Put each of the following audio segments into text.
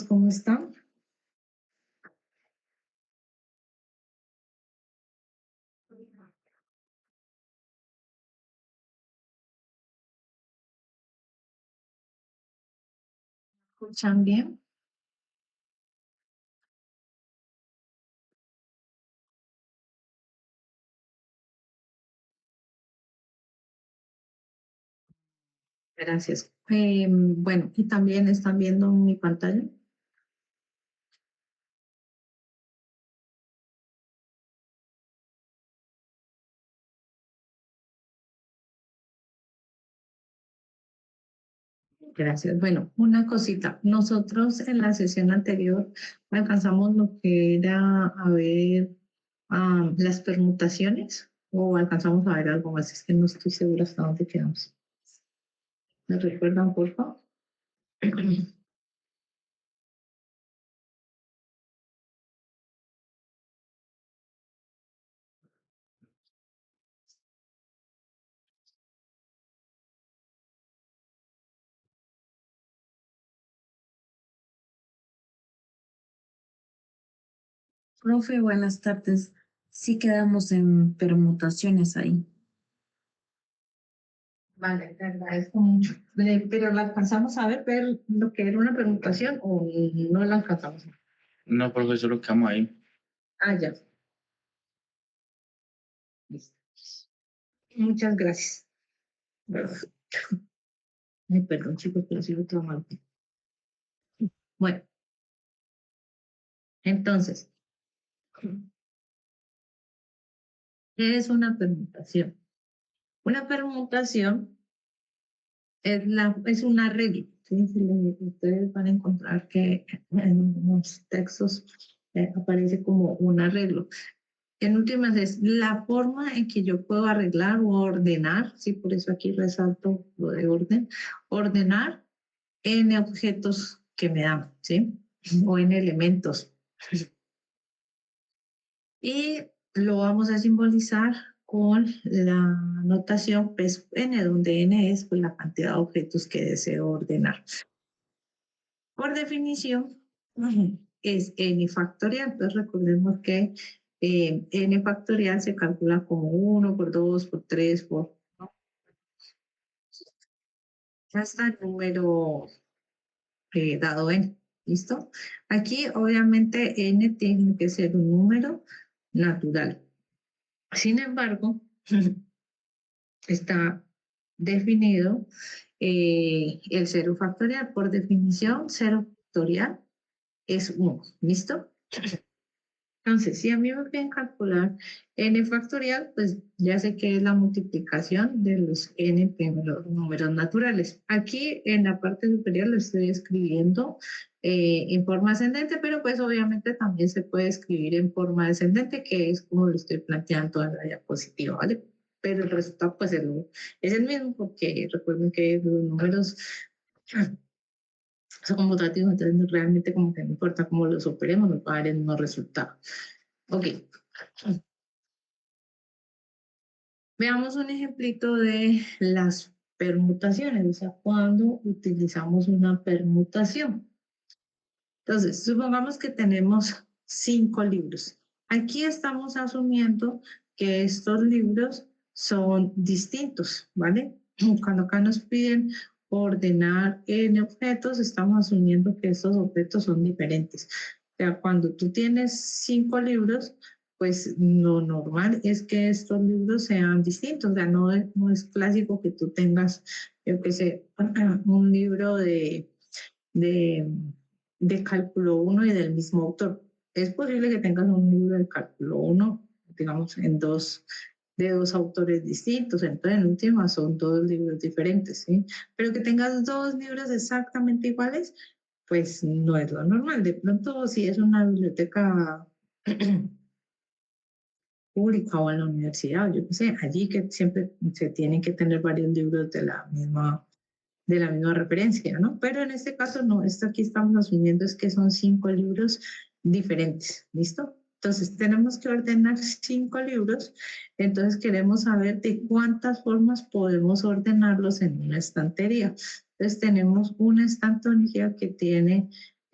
¿Cómo están? ¿Escuchan bien? Gracias. Bueno, y también están viendo mi pantalla. Gracias. Bueno, una cosita. Nosotros en la sesión anterior alcanzamos lo que era a ver las permutaciones o alcanzamos a ver algo más. Es que no estoy segura hasta dónde quedamos. ¿Me recuerdan, por favor? Profe, buenas tardes. Sí quedamos en permutaciones ahí. Vale, te agradezco mucho. Pero ¿la alcanzamos a ver lo que era una permutación o no la alcanzamos? No, profesor, lo quedamos ahí. Ya. Listo. Muchas gracias. Ay, perdón, chicos, pero sigo todo mal. Bueno, entonces, ¿qué es una permutación? Una permutación es un arreglo. ¿Sí? Ustedes van a encontrar que en los textos aparece como un arreglo. En últimas es la forma en que yo puedo arreglar o ordenar, sí, por eso aquí resalto lo de orden, ordenar en objetos que me dan, ¿sí? O en elementos. Y lo vamos a simbolizar con la notación pues, n, donde n es pues, la cantidad de objetos que deseo ordenar. Por definición, es n factorial. Entonces recordemos que n factorial se calcula como 1 por 2 por 3 por hasta el número dado n. ¿Listo? Aquí obviamente n tiene que ser un número natural. Sin embargo, está definido el cero factorial. Por definición, cero factorial es 1. ¿Listo? Entonces, si a mí me piden calcular n factorial, pues ya sé que es la multiplicación de los n primeros números naturales. Aquí en la parte superior lo estoy escribiendo en forma ascendente, pero pues obviamente también se puede escribir en forma descendente, que es como lo estoy planteando en la diapositiva, ¿vale? Pero el resultado pues es el mismo, porque recuerden que los números son conmutativos, entonces realmente como que no importa cómo los operemos, nos va a dar el mismo resultado. Ok. Veamos un ejemplito de las permutaciones, o sea, cuando utilizamos una permutación. Entonces, supongamos que tenemos 5 libros. Aquí estamos asumiendo que estos libros son distintos, ¿vale? Cuando acá nos piden ordenar n objetos, estamos asumiendo que estos objetos son diferentes. O sea, cuando tú tienes 5 libros, pues lo normal es que estos libros sean distintos. O sea, no es clásico que tú tengas, yo qué sé, un libro de, de cálculo 1 y del mismo autor. Es posible que tengas un libro de cálculo 1, digamos, de dos autores distintos, entonces en última son dos libros diferentes, ¿sí? Pero que tengas dos libros exactamente iguales, pues no es lo normal. De pronto, si es una biblioteca pública o en la universidad, yo qué sé, allí que siempre se tienen que tener varios libros de la misma referencia, ¿no? Pero en este caso no, esto aquí estamos asumiendo es que son 5 libros diferentes, ¿listo? Entonces tenemos que ordenar 5 libros, entonces queremos saber de cuántas formas podemos ordenarlos en una estantería. Entonces tenemos una estantería que tiene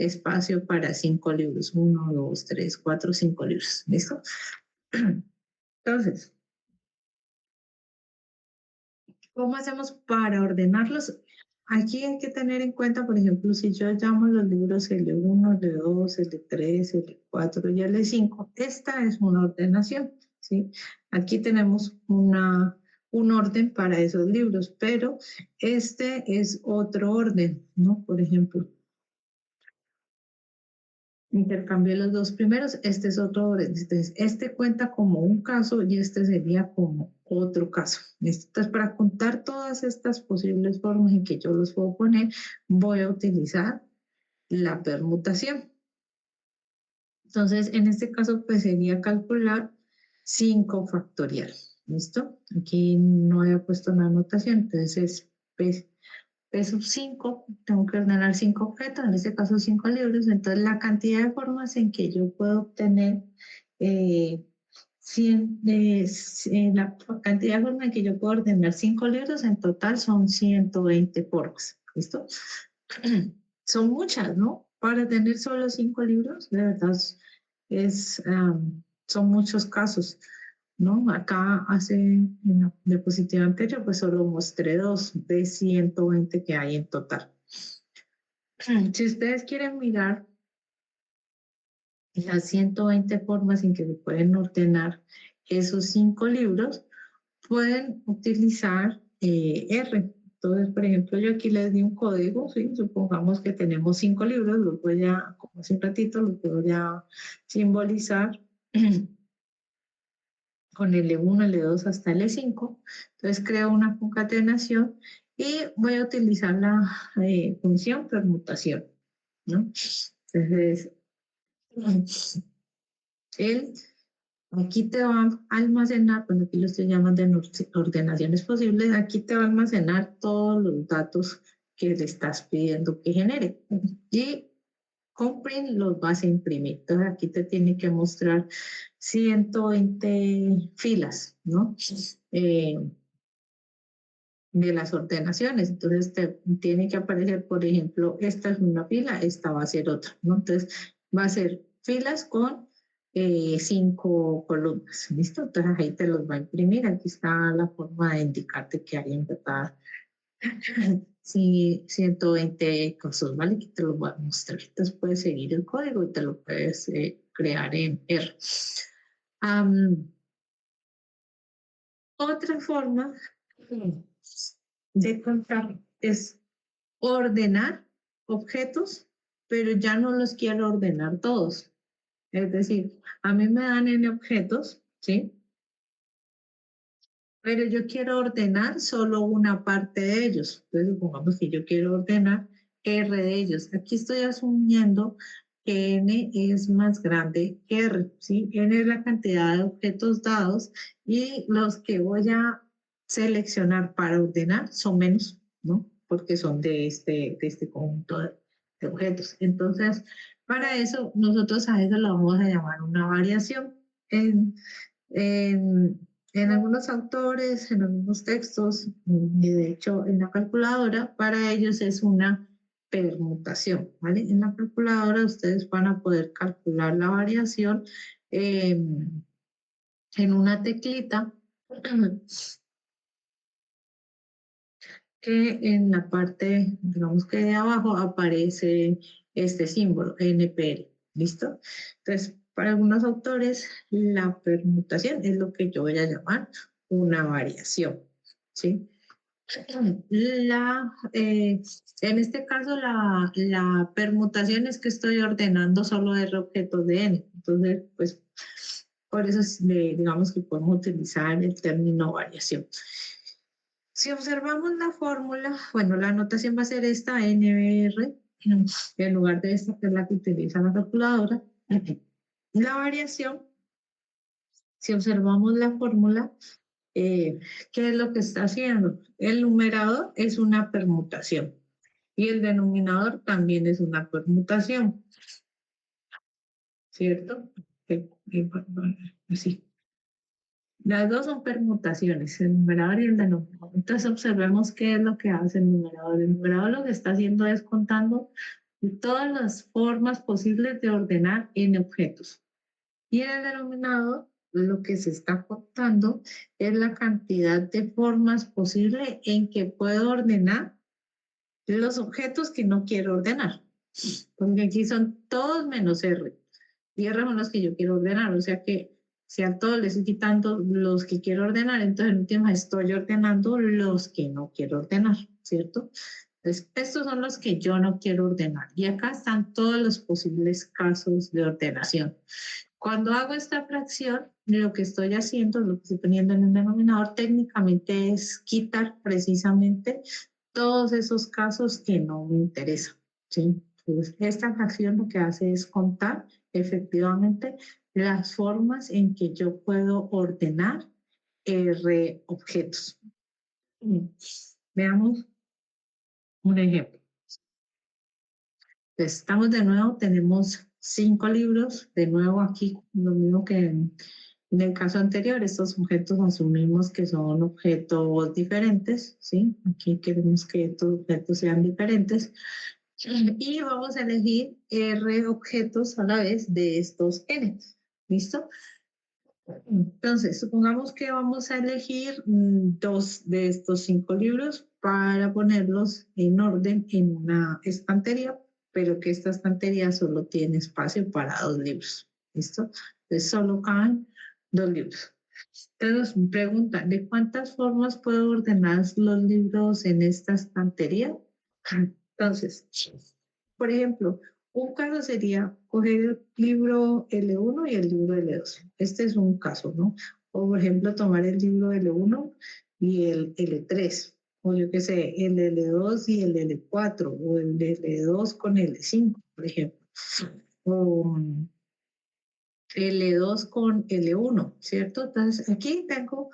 espacio para 5 libros. 1, 2, 3, 4, 5 libros. ¿Listo? Entonces, ¿cómo hacemos para ordenarlos? Aquí hay que tener en cuenta, por ejemplo, si yo llamo los libros L1, L2, L3, L4 y L5, esta es una ordenación, ¿sí? Aquí tenemos un orden para esos libros, pero este es otro orden, ¿no? Por ejemplo, intercambié los dos primeros, este es otro orden. Entonces, este cuenta como un caso y este sería como otro caso. ¿Listo? Entonces, para contar todas estas posibles formas en que yo los puedo poner, voy a utilizar la permutación. Entonces, en este caso, pues sería calcular 5 factorial. ¿Listo? Aquí no había puesto una anotación, entonces es P sub 5, tengo que ordenar 5 objetos, en este caso 5 libros, entonces la cantidad de formas en que yo puedo obtener eh, la cantidad de formas en que yo puedo ordenar 5 libros en total son 120 formas. ¿Listo? Son muchas, ¿no? Para tener solo 5 libros, de verdad, son muchos casos. ¿No? Acá en la diapositiva anterior, pues solo mostré 2 de 120 que hay en total. Si ustedes quieren mirar las 120 formas en que se pueden ordenar esos 5 libros, pueden utilizar R. Entonces, por ejemplo, yo aquí les di un código, ¿sí? Supongamos que tenemos 5 libros, los voy a, como hace un ratito, los voy a simbolizar con L1, L2 hasta L5. Entonces creo una concatenación y voy a utilizar la función permutación, ¿no? Entonces, él aquí te va a almacenar, bueno, aquí lo estoy llamando en ordenaciones posibles, aquí te va a almacenar todos los datos que le estás pidiendo que genere. Y con print los vas a imprimir. Entonces aquí te tiene que mostrar 120 filas, ¿no? Eh, de las ordenaciones. Entonces te tiene que aparecer, por ejemplo, esta es una fila, esta va a ser otra, ¿no? Entonces va a ser filas con 5 columnas, ¿listo? Entonces ahí te los va a imprimir. Aquí está la forma de indicarte que hay en verdad sí, 120 cosas, ¿vale? Que te lo voy a mostrar. Entonces puedes seguir el código y te lo puedes crear en R. Otra forma de contar es ordenar objetos, pero ya no los quiero ordenar todos. Es decir, a mí me dan N objetos, ¿sí? Pero yo quiero ordenar solo una parte de ellos. Entonces, supongamos que yo quiero ordenar R de ellos. Aquí estoy asumiendo que N es más grande que R, ¿sí? N es la cantidad de objetos dados y los que voy a seleccionar para ordenar son menos, ¿no? Porque son de este conjunto de objetos. Entonces, para eso, nosotros a eso lo vamos a llamar una variación. En, en algunos autores, en algunos textos, y de hecho en la calculadora, para ellos es una permutación, ¿vale? En la calculadora ustedes van a poder calcular la variación en una teclita que en la parte, digamos que de abajo aparece este símbolo, NPL, ¿listo? Entonces, para algunos autores, la permutación es lo que yo voy a llamar una variación, ¿sí? En este caso, la permutación es que estoy ordenando solo R objetos de N. Entonces, pues, por eso digamos que podemos utilizar el término variación. Si observamos la fórmula, bueno, la anotación va a ser esta NBR, en lugar de esta que es la que utiliza la calculadora. La variación, si observamos la fórmula, ¿qué es lo que está haciendo? El numerador es una permutación y el denominador también es una permutación, ¿cierto? Así. Las dos son permutaciones, el numerador y el denominador. Entonces observemos qué es lo que hace el numerador. El numerador lo que está haciendo es contando todas las formas posibles de ordenar n objetos. Y en el denominador, lo que se está contando es la cantidad de formas posibles en que puedo ordenar los objetos que no quiero ordenar. Porque aquí son todos menos R. Y R son los que yo quiero ordenar. O sea que si a todos les estoy quitando los que quiero ordenar, entonces en última estoy ordenando los que no quiero ordenar, ¿cierto? Entonces, estos son los que yo no quiero ordenar. Y acá están todos los posibles casos de ordenación. Cuando hago esta fracción, lo que estoy haciendo, lo que estoy poniendo en el denominador, técnicamente es quitar precisamente todos esos casos que no me interesan, ¿sí? Entonces, esta fracción lo que hace es contar efectivamente las formas en que yo puedo ordenar R objetos. Veamos un ejemplo. Entonces, estamos de nuevo, tenemos 5 libros, de nuevo aquí, lo mismo que en el caso anterior, estos objetos asumimos que son objetos diferentes, ¿sí? Aquí queremos que estos objetos sean diferentes. Y vamos a elegir R objetos a la vez de estos N. ¿Listo? Entonces, supongamos que vamos a elegir 2 de estos 5 libros para ponerlos en orden en una estantería, pero que esta estantería solo tiene espacio para 2 libros. ¿Listo? Entonces, solo caben 2 libros. Entonces, pregunta, ¿de cuántas formas puedo ordenar los libros en esta estantería? Entonces, por ejemplo, un caso sería coger el libro L1 y el libro L2. Este es un caso, ¿no? O, por ejemplo, tomar el libro L1 y el L3. O yo qué sé, el L2 y el L4. O el L2 con L5, por ejemplo. O L2 con L1, ¿cierto? Entonces, aquí tengo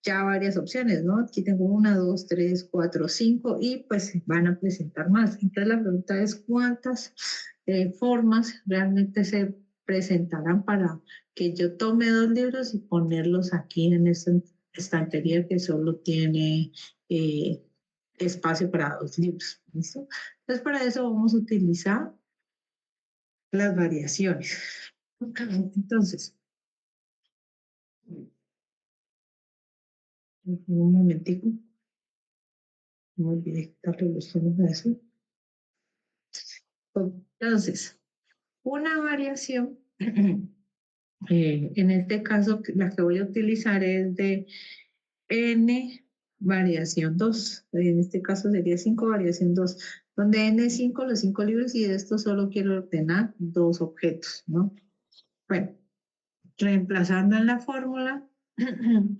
ya varias opciones, ¿no? Aquí tengo 1, 2, 3, 4, 5 y pues van a presentar más. Entonces, la pregunta es cuántas formas realmente se presentarán para que yo tome 2 libros y ponerlos aquí en esta estantería que solo tiene espacio para 2 libros. ¿Listo? Entonces, para eso vamos a utilizar las variaciones. Entonces, un momentico, no olvidé quitarle los tonos a eso. Entonces, una variación, en este caso, la que voy a utilizar es de n variación 2. En este caso sería 5 variación 2, donde n es 5, los 5 libros, y de esto solo quiero ordenar 2 objetos, ¿no? Bueno, reemplazando en la fórmula,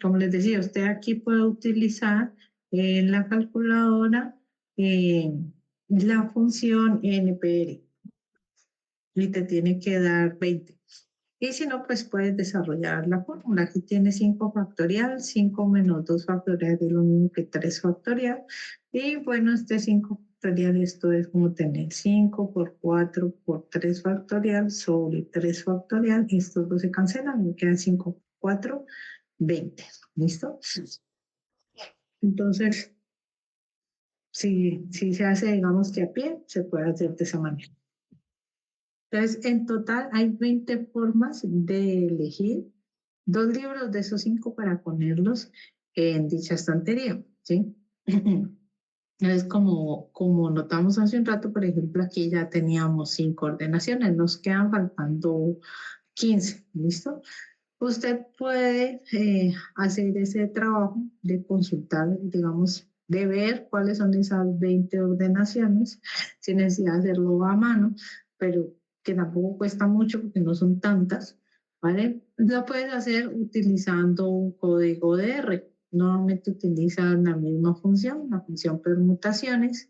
como les decía, usted aquí puede utilizar en la calculadora la función NPR y te tiene que dar 20. Y si no, pues puedes desarrollar la fórmula. Aquí tiene 5 factorial, 5 menos 2 factorial es lo mismo que 3 factorial. Y bueno, este 5 factorial, esto es como tener 5 por 4 por 3 factorial sobre 3 factorial. Estos dos se cancelan, me quedan 5 por 4, 20. ¿Listo? Entonces, si se hace, digamos que a pie, se puede hacer de esa manera. Entonces, en total hay 20 formas de elegir 2 libros de esos 5 para ponerlos en dicha estantería, ¿sí? Es como notamos hace un rato, por ejemplo, aquí ya teníamos 5 ordenaciones, nos quedan faltando 15, ¿listo? Usted puede hacer ese trabajo de consultar, digamos, de ver cuáles son esas 20 ordenaciones, sin necesidad de hacerlo a mano, pero que tampoco cuesta mucho porque no son tantas, ¿vale? Lo puedes hacer utilizando un código de R. Normalmente utilizan la misma función, la función permutaciones,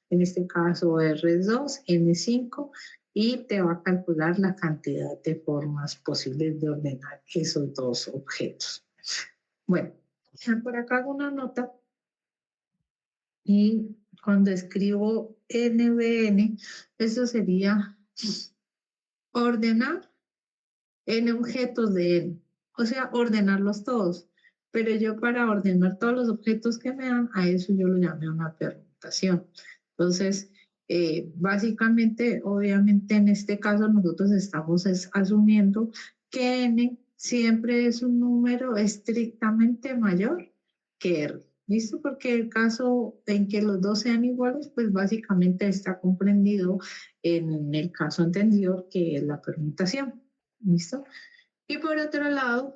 en este caso R2, N5, y te va a calcular la cantidad de formas posibles de ordenar esos 2 objetos. Bueno, por acá hago una nota y cuando escribo NBN, eso sería ordenar N objetos de N, o sea, ordenarlos todos. Pero yo para ordenar todos los objetos que me dan, a eso yo lo llamé una permutación. Entonces, Básicamente, obviamente, en este caso nosotros estamos asumiendo que n siempre es un número estrictamente mayor que r. ¿Listo? Porque el caso en que los dos sean iguales, pues básicamente está comprendido en el caso anterior, que es la permutación. ¿Listo? Y por otro lado,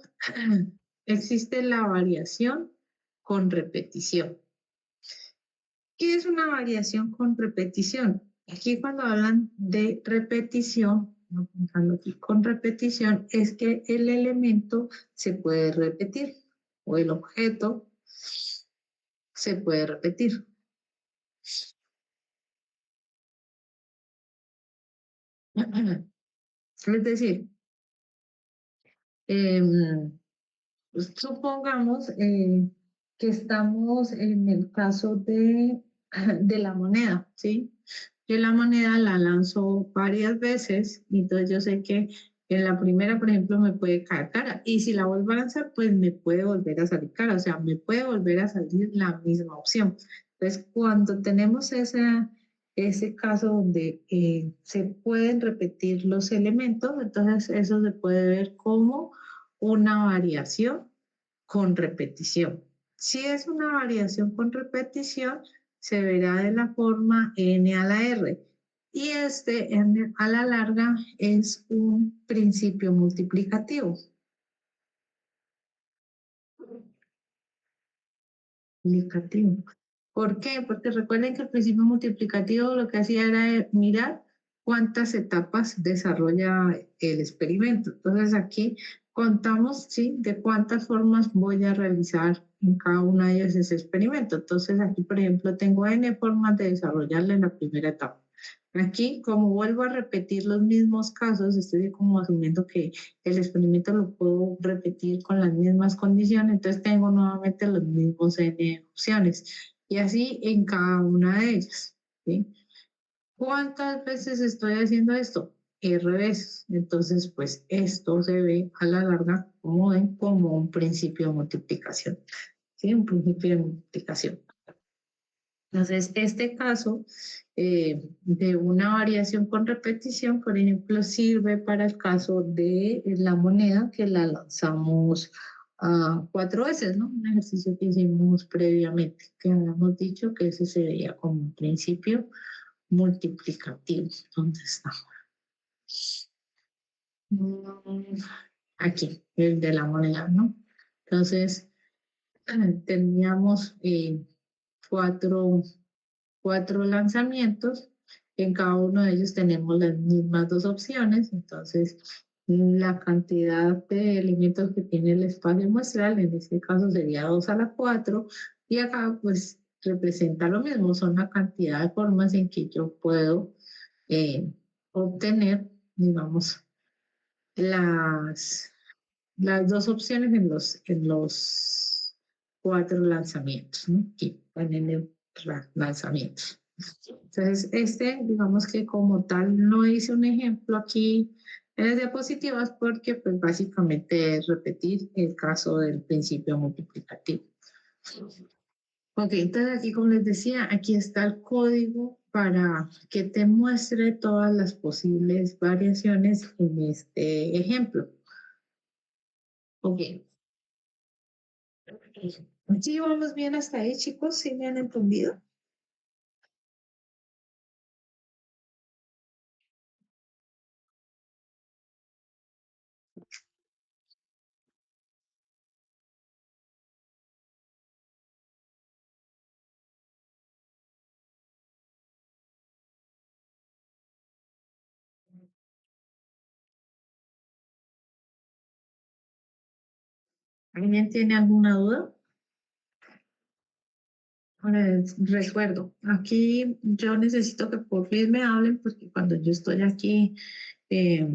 existe la variación con repetición. ¿Qué es una variación con repetición? Aquí cuando hablan de repetición, ¿no? Pensando aquí con repetición, es que el elemento se puede repetir o el objeto se puede repetir. Es decir, supongamos que estamos en el caso de la moneda, ¿sí? Yo la moneda la lanzo varias veces y entonces yo sé que en la primera, por ejemplo, me puede caer cara y si la vuelvo a lanzar, pues me puede volver a salir cara, o sea, me puede volver a salir la misma opción. Entonces, cuando tenemos ese caso donde se pueden repetir los elementos, entonces eso se puede ver como una variación con repetición. Si es una variación con repetición, se verá de la forma n a la r. Y este n a la larga es un principio multiplicativo. ¿Por qué? Porque recuerden que el principio multiplicativo lo que hacía era mirar cuántas etapas desarrolla el experimento. Entonces aquí contamos, ¿sí?, de cuántas formas voy a realizar en cada una de ellas ese experimento. Entonces aquí, por ejemplo, tengo n formas de desarrollarla en la primera etapa. Aquí, como vuelvo a repetir los mismos casos, estoy como asumiendo que el experimento lo puedo repetir con las mismas condiciones, entonces tengo nuevamente los mismos n opciones y así en cada una de ellas, ¿sí? ¿Cuántas veces estoy haciendo esto? R veces. Entonces, pues esto se ve a la larga como un principio de multiplicación, ¿sí? Un principio de multiplicación. Entonces, este caso de una variación con repetición, por ejemplo, sirve para el caso de la moneda que la lanzamos 4 veces, ¿no? Un ejercicio que hicimos previamente, que habíamos dicho que ese se veía como un principio multiplicativo. ¿Dónde está? Aquí, el de la moneda, ¿no? Entonces, teníamos cuatro lanzamientos. En cada uno de ellos tenemos las mismas dos opciones. Entonces, la cantidad de elementos que tiene el espacio muestral, en este caso sería 2 a la 4. Y acá, pues, representa lo mismo. Son la cantidad de formas en que yo puedo obtener, digamos, las, las dos opciones en los 4 lanzamientos, ¿no? Aquí ponen el lanzamientos. Entonces, digamos que como tal, no hice un ejemplo aquí en las diapositivas porque pues básicamente es repetir el caso del principio multiplicativo. Ok, entonces aquí como les decía, aquí está el código para que te muestre todas las posibles variaciones en este ejemplo. Ok. ¿Sí vamos bien hasta ahí, chicos? ¿Sí me han entendido? ¿Alguien tiene alguna duda? Recuerdo, aquí yo necesito que por fin me hablen porque cuando yo estoy aquí eh,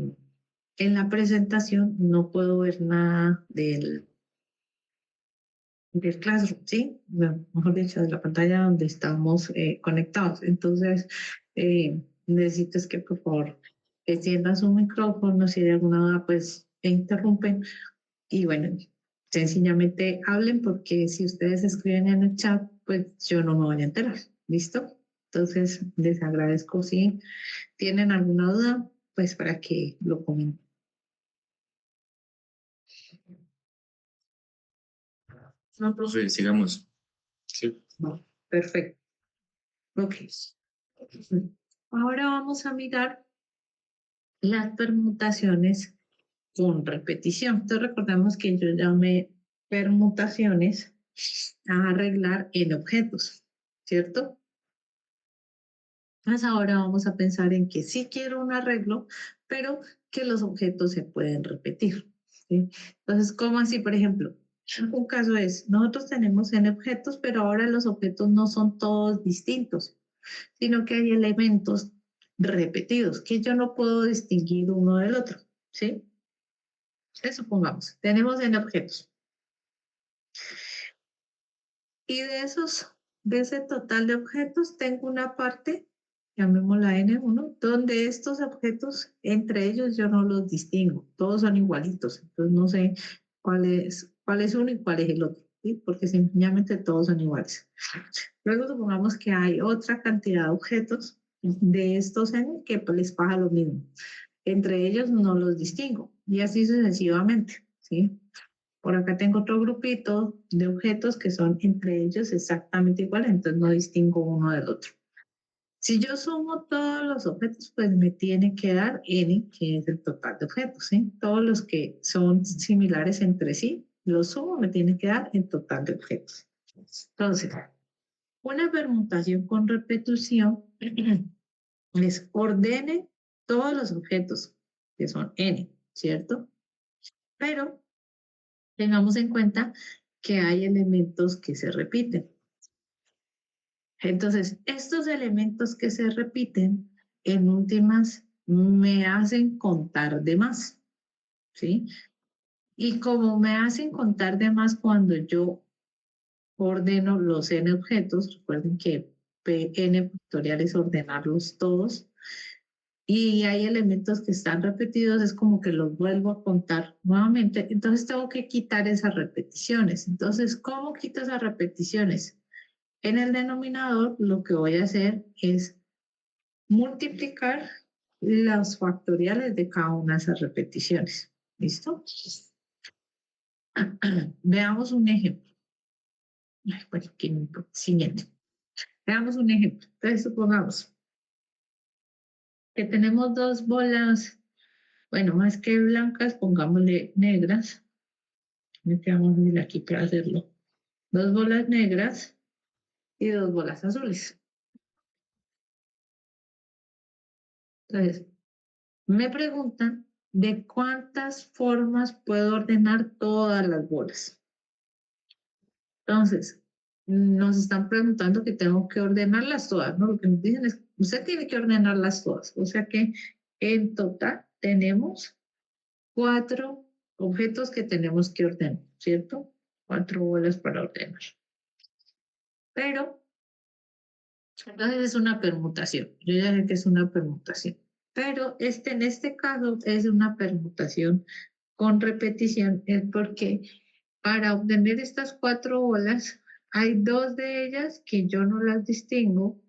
en la presentación no puedo ver nada del Classroom, ¿sí? Mejor dicho, de la pantalla donde estamos conectados. Entonces, necesito es que por favor enciendan su micrófono, si hay alguna duda, pues interrumpen y bueno, sencillamente hablen porque si ustedes escriben en el chat, pues yo no me voy a enterar. ¿Listo? Entonces, les agradezco si tienen alguna duda, pues para que lo comenten. No, profe, sigamos. Sí. Vale, perfecto. Ok. Ahora vamos a mirar las permutaciones con repetición. Entonces recordemos que yo llamé permutaciones a arreglar en objetos, ¿cierto? Entonces ahora vamos a pensar en que sí quiero un arreglo, pero que los objetos se pueden repetir, ¿sí? Entonces, ¿cómo así? Por ejemplo, un caso es, nosotros tenemos n objetos, pero ahora los objetos no son todos distintos, sino que hay elementos repetidos que yo no puedo distinguir uno del otro, ¿sí? Entonces, supongamos, tenemos n objetos. Y de ese total de objetos, tengo una parte, llamémosla N1, donde estos objetos, entre ellos yo no los distingo, todos son igualitos, entonces no sé cuál es uno y cuál es el otro, ¿sí? Porque sencillamente todos son iguales. Luego supongamos que hay otra cantidad de objetos de estos N que pues, les pasa lo mismo. Entre ellos no los distingo, y así sucesivamente, ¿sí? Por acá tengo otro grupito de objetos que son entre ellos exactamente iguales, entonces no distingo uno del otro. Si yo sumo todos los objetos, pues me tiene que dar n, que es el total de objetos, ¿sí? Todos los que son similares entre sí, los sumo, me tiene que dar el total de objetos. Entonces, una permutación con repetición es ordene todos los objetos, que son n, ¿cierto? Pero tengamos en cuenta que hay elementos que se repiten. Entonces, estos elementos que se repiten, en últimas, me hacen contar de más, ¿sí? Y como me hacen contar de más cuando yo ordeno los n objetos, recuerden que Pn factorial es ordenarlos todos, y hay elementos que están repetidos, es como que los vuelvo a contar nuevamente, entonces tengo que quitar esas repeticiones. Entonces, ¿cómo quito esas repeticiones? En el denominador lo que voy a hacer es multiplicar los factoriales de cada una de esas repeticiones. ¿Listo? Veamos un ejemplo. Bueno, siguiente. Veamos un ejemplo. Entonces, supongamos que tenemos dos bolas, bueno, más que blancas, pongámosle negras. Metamos aquí para hacerlo. Dos bolas negras y dos bolas azules. Entonces, me preguntan de cuántas formas puedo ordenar todas las bolas. Entonces, nos están preguntando que tengo que ordenarlas todas, ¿no? Lo que nos dicen es, usted tiene que ordenarlas todas. O sea que en total tenemos 4 objetos que tenemos que ordenar, ¿cierto? 4 bolas para ordenar. Pero, entonces es una permutación. Yo ya sé que es una permutación. Pero en este caso es una permutación con repetición, es porque para obtener estas 4 bolas, hay 2 de ellas que yo no las distingo.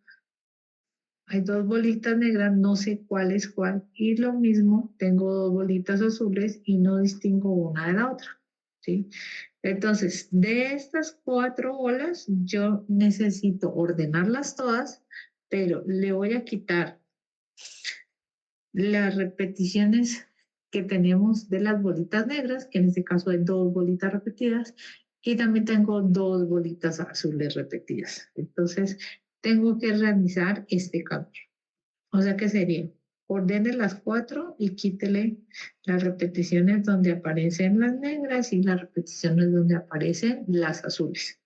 Hay 2 bolitas negras, no sé cuál es cuál. Y lo mismo, tengo 2 bolitas azules y no distingo una de la otra, ¿sí? Entonces, de estas 4 bolas, yo necesito ordenarlas todas, pero le voy a quitar las repeticiones que tenemos de las bolitas negras, que en este caso hay 2 bolitas repetidas, y también tengo 2 bolitas azules repetidas. Entonces, tengo que realizar este cambio. O sea que sería, ordene las 4 y quítele las repeticiones donde aparecen las negras y las repeticiones donde aparecen las azules.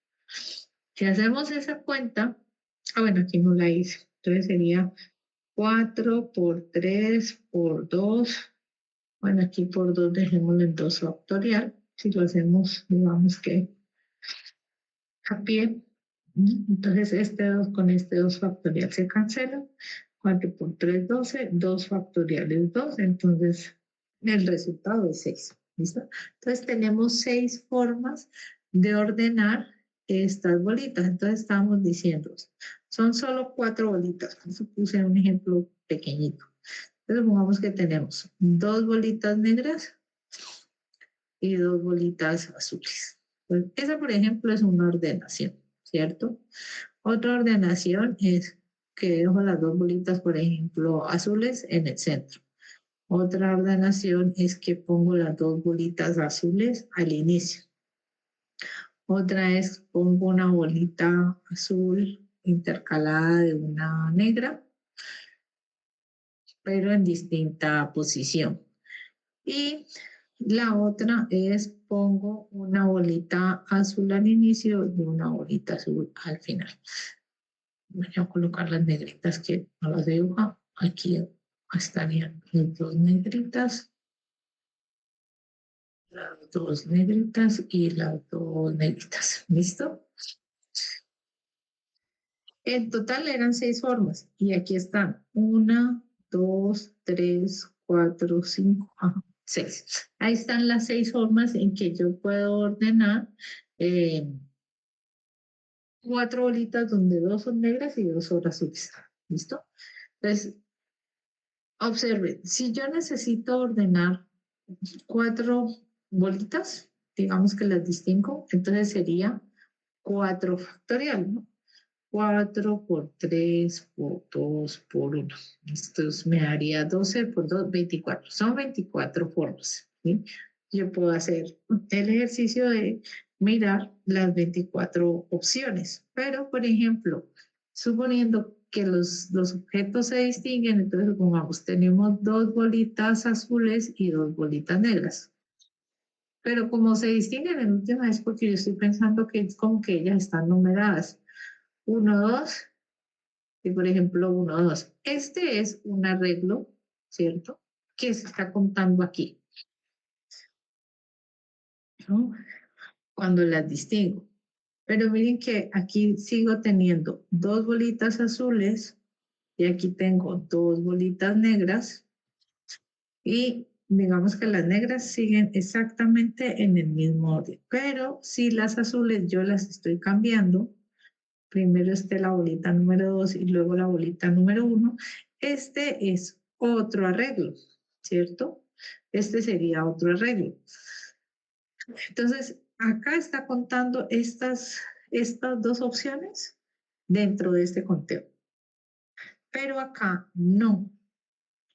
Si hacemos esa cuenta, bueno, aquí no la hice, entonces sería 4 por 3 por 2. Bueno, aquí por 2 dejémoslo en 2 factorial. Si lo hacemos, digamos que a pie. Entonces, este 2 con este 2 factorial se cancela. 4 por 3, 12. 2 factoriales 2. Entonces, el resultado es 6. ¿Listo? Entonces, tenemos 6 formas de ordenar estas bolitas. Entonces estamos diciendo, son solo 4 bolitas. Por eso puse un ejemplo pequeñito. Entonces supongamos que tenemos 2 bolitas negras y 2 bolitas azules. Pues esa, por ejemplo, es una ordenación, ¿cierto? Otra ordenación es que dejo las 2 bolitas, por ejemplo, azules en el centro. Otra ordenación es que pongo las 2 bolitas azules al inicio. Otra es pongo una bolita azul intercalada de una negra, pero en distinta posición. Y la otra es pongo una bolita azul al inicio y una bolita azul al final. Voy a colocar las negritas que no las dibujo. Aquí estarían las 2 negritas, las 2 negritas y las 2 negritas. ¿Listo? En total eran 6 formas y aquí están 1, 2, 3, 4, 5, 6. Ahí están las 6 formas en que yo puedo ordenar 4 bolitas donde 2 son negras y 2 son azules. ¿Listo? Entonces, observen, si yo necesito ordenar 4 bolitas, digamos que las distingo, entonces sería 4 factorial, ¿no? 4 por 3 por 2 por 1. Esto me daría 12 por 2, 24. Son 24 formas. ¿Sí? Yo puedo hacer el ejercicio de mirar las 24 opciones. Pero, por ejemplo, suponiendo que los objetos se distinguen, entonces supongamos, tenemos 2 bolitas azules y 2 bolitas negras. Pero como se distinguen en última es porque yo estoy pensando que es como que ellas están numeradas. 1, 2, y por ejemplo 1, 2. Este es un arreglo, ¿cierto? Que se está contando aquí, ¿no? Cuando las distingo. Pero miren que aquí sigo teniendo 2 bolitas azules y aquí tengo 2 bolitas negras y digamos que las negras siguen exactamente en el mismo orden. Pero si las azules yo las estoy cambiando, primero esté la bolita número 2 y luego la bolita número 1, este es otro arreglo, ¿cierto? Este sería otro arreglo. Entonces, acá está contando estas 2 opciones dentro de este conteo. Pero acá no.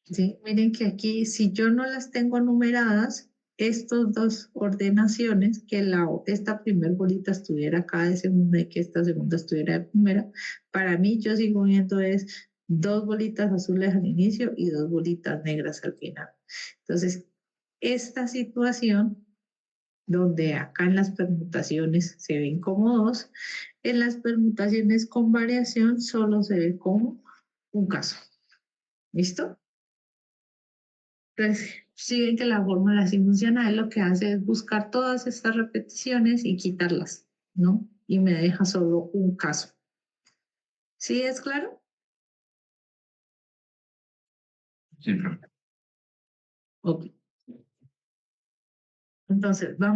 ¿Sí? Miren que aquí, si yo no las tengo numeradas, estas 2 ordenaciones, que esta primera bolita estuviera acá de segunda y que esta segunda estuviera de primera, para mí yo sigo viendo es 2 bolitas azules al inicio y 2 bolitas negras al final. Entonces, esta situación, donde acá en las permutaciones se ven como 2, en las permutaciones con variación solo se ve como un caso. ¿Listo? Entonces, si ven que la fórmula así funciona, lo que hace es buscar todas estas repeticiones y quitarlas, ¿no? Y me deja solo un caso. ¿Sí es claro? Sí, profe. Ok. Entonces, voy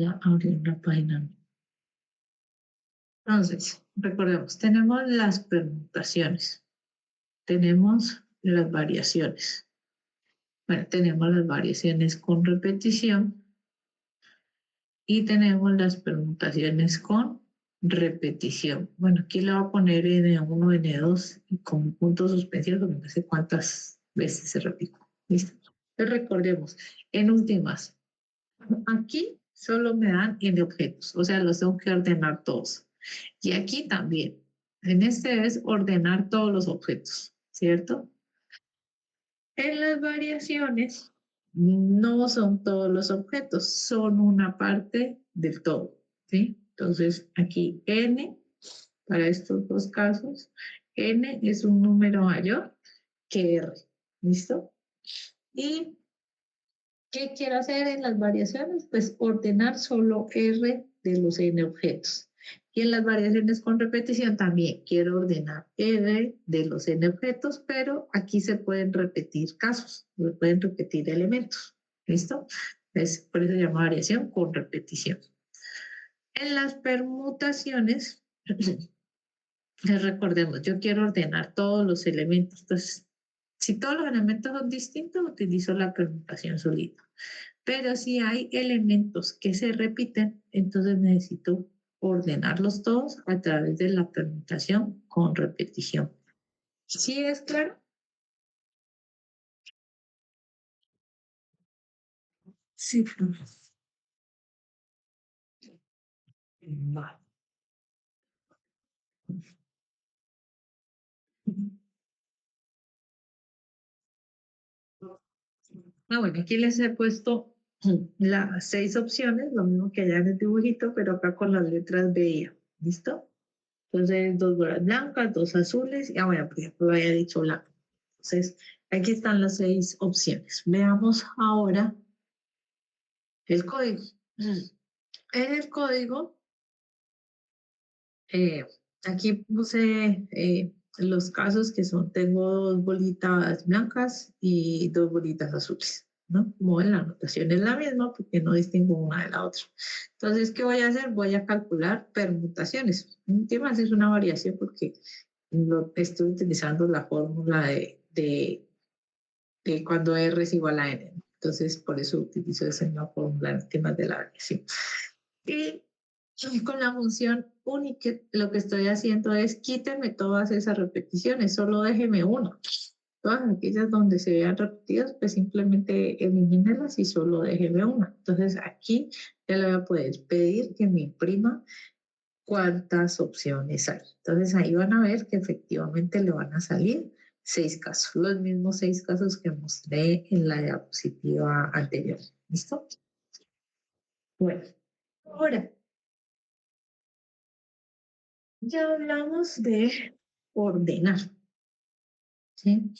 a abrir una página. Entonces, recordemos, tenemos las permutaciones, tenemos las variaciones. Bueno, tenemos las variaciones con repetición y tenemos las permutaciones con repetición. Bueno, aquí le voy a poner N1, N2 y con puntos suspensivos, no sé cuántas veces se repite. ¿Listo? Entonces recordemos, en últimas, aquí solo me dan N objetos, o sea, los tengo que ordenar todos. Y aquí también. En este es ordenar todos los objetos, ¿cierto? En las variaciones no son todos los objetos, son una parte del todo, ¿sí? Entonces aquí n, para estos 2 casos, n es un número mayor que r, ¿listo? ¿Y qué quiero hacer en las variaciones? Pues ordenar solo r de los n objetos. Y en las variaciones con repetición también quiero ordenar R de los N objetos, pero aquí se pueden repetir casos, se pueden repetir elementos. ¿Listo? Por eso se llama variación con repetición. En las permutaciones, recordemos, yo quiero ordenar todos los elementos. Entonces, si todos los elementos son distintos, utilizo la permutación solita. Pero si hay elementos que se repiten, entonces necesito ordenarlos todos a través de la permutación con repetición. ¿Sí es claro? Sí, profe. Vale. Bueno, aquí les he puesto las 6 opciones, lo mismo que allá en el dibujito, pero acá con las letras B y A. ¿Listo? Entonces, 2 bolas blancas, 2 azules, y bueno, por ejemplo, había dicho blanco. Entonces, aquí están las 6 opciones. Veamos ahora el código. En el código, eh, aquí puse los casos que son, tengo 2 bolitas blancas y 2 bolitas azules, ¿no? Como en la anotación es la misma porque no distingo una de la otra. Entonces, ¿qué voy a hacer? Voy a calcular permutaciones. ¿Qué más es una variación? Porque estoy utilizando la fórmula de cuando R es igual a N. Entonces, por eso utilizo esa misma fórmula en temas de la variación. Y con la función única, lo que estoy haciendo es quíteme todas esas repeticiones, solo déjeme una. Todas aquellas donde se vean repetidas, pues simplemente elimínelas y solo déjeme una. Entonces aquí ya le voy a poder pedir que me imprima cuántas opciones hay. Entonces ahí van a ver que efectivamente le van a salir 6 casos, los mismos 6 casos que mostré en la diapositiva anterior. ¿Listo? Bueno, ahora ya hablamos de ordenar, ¿sí?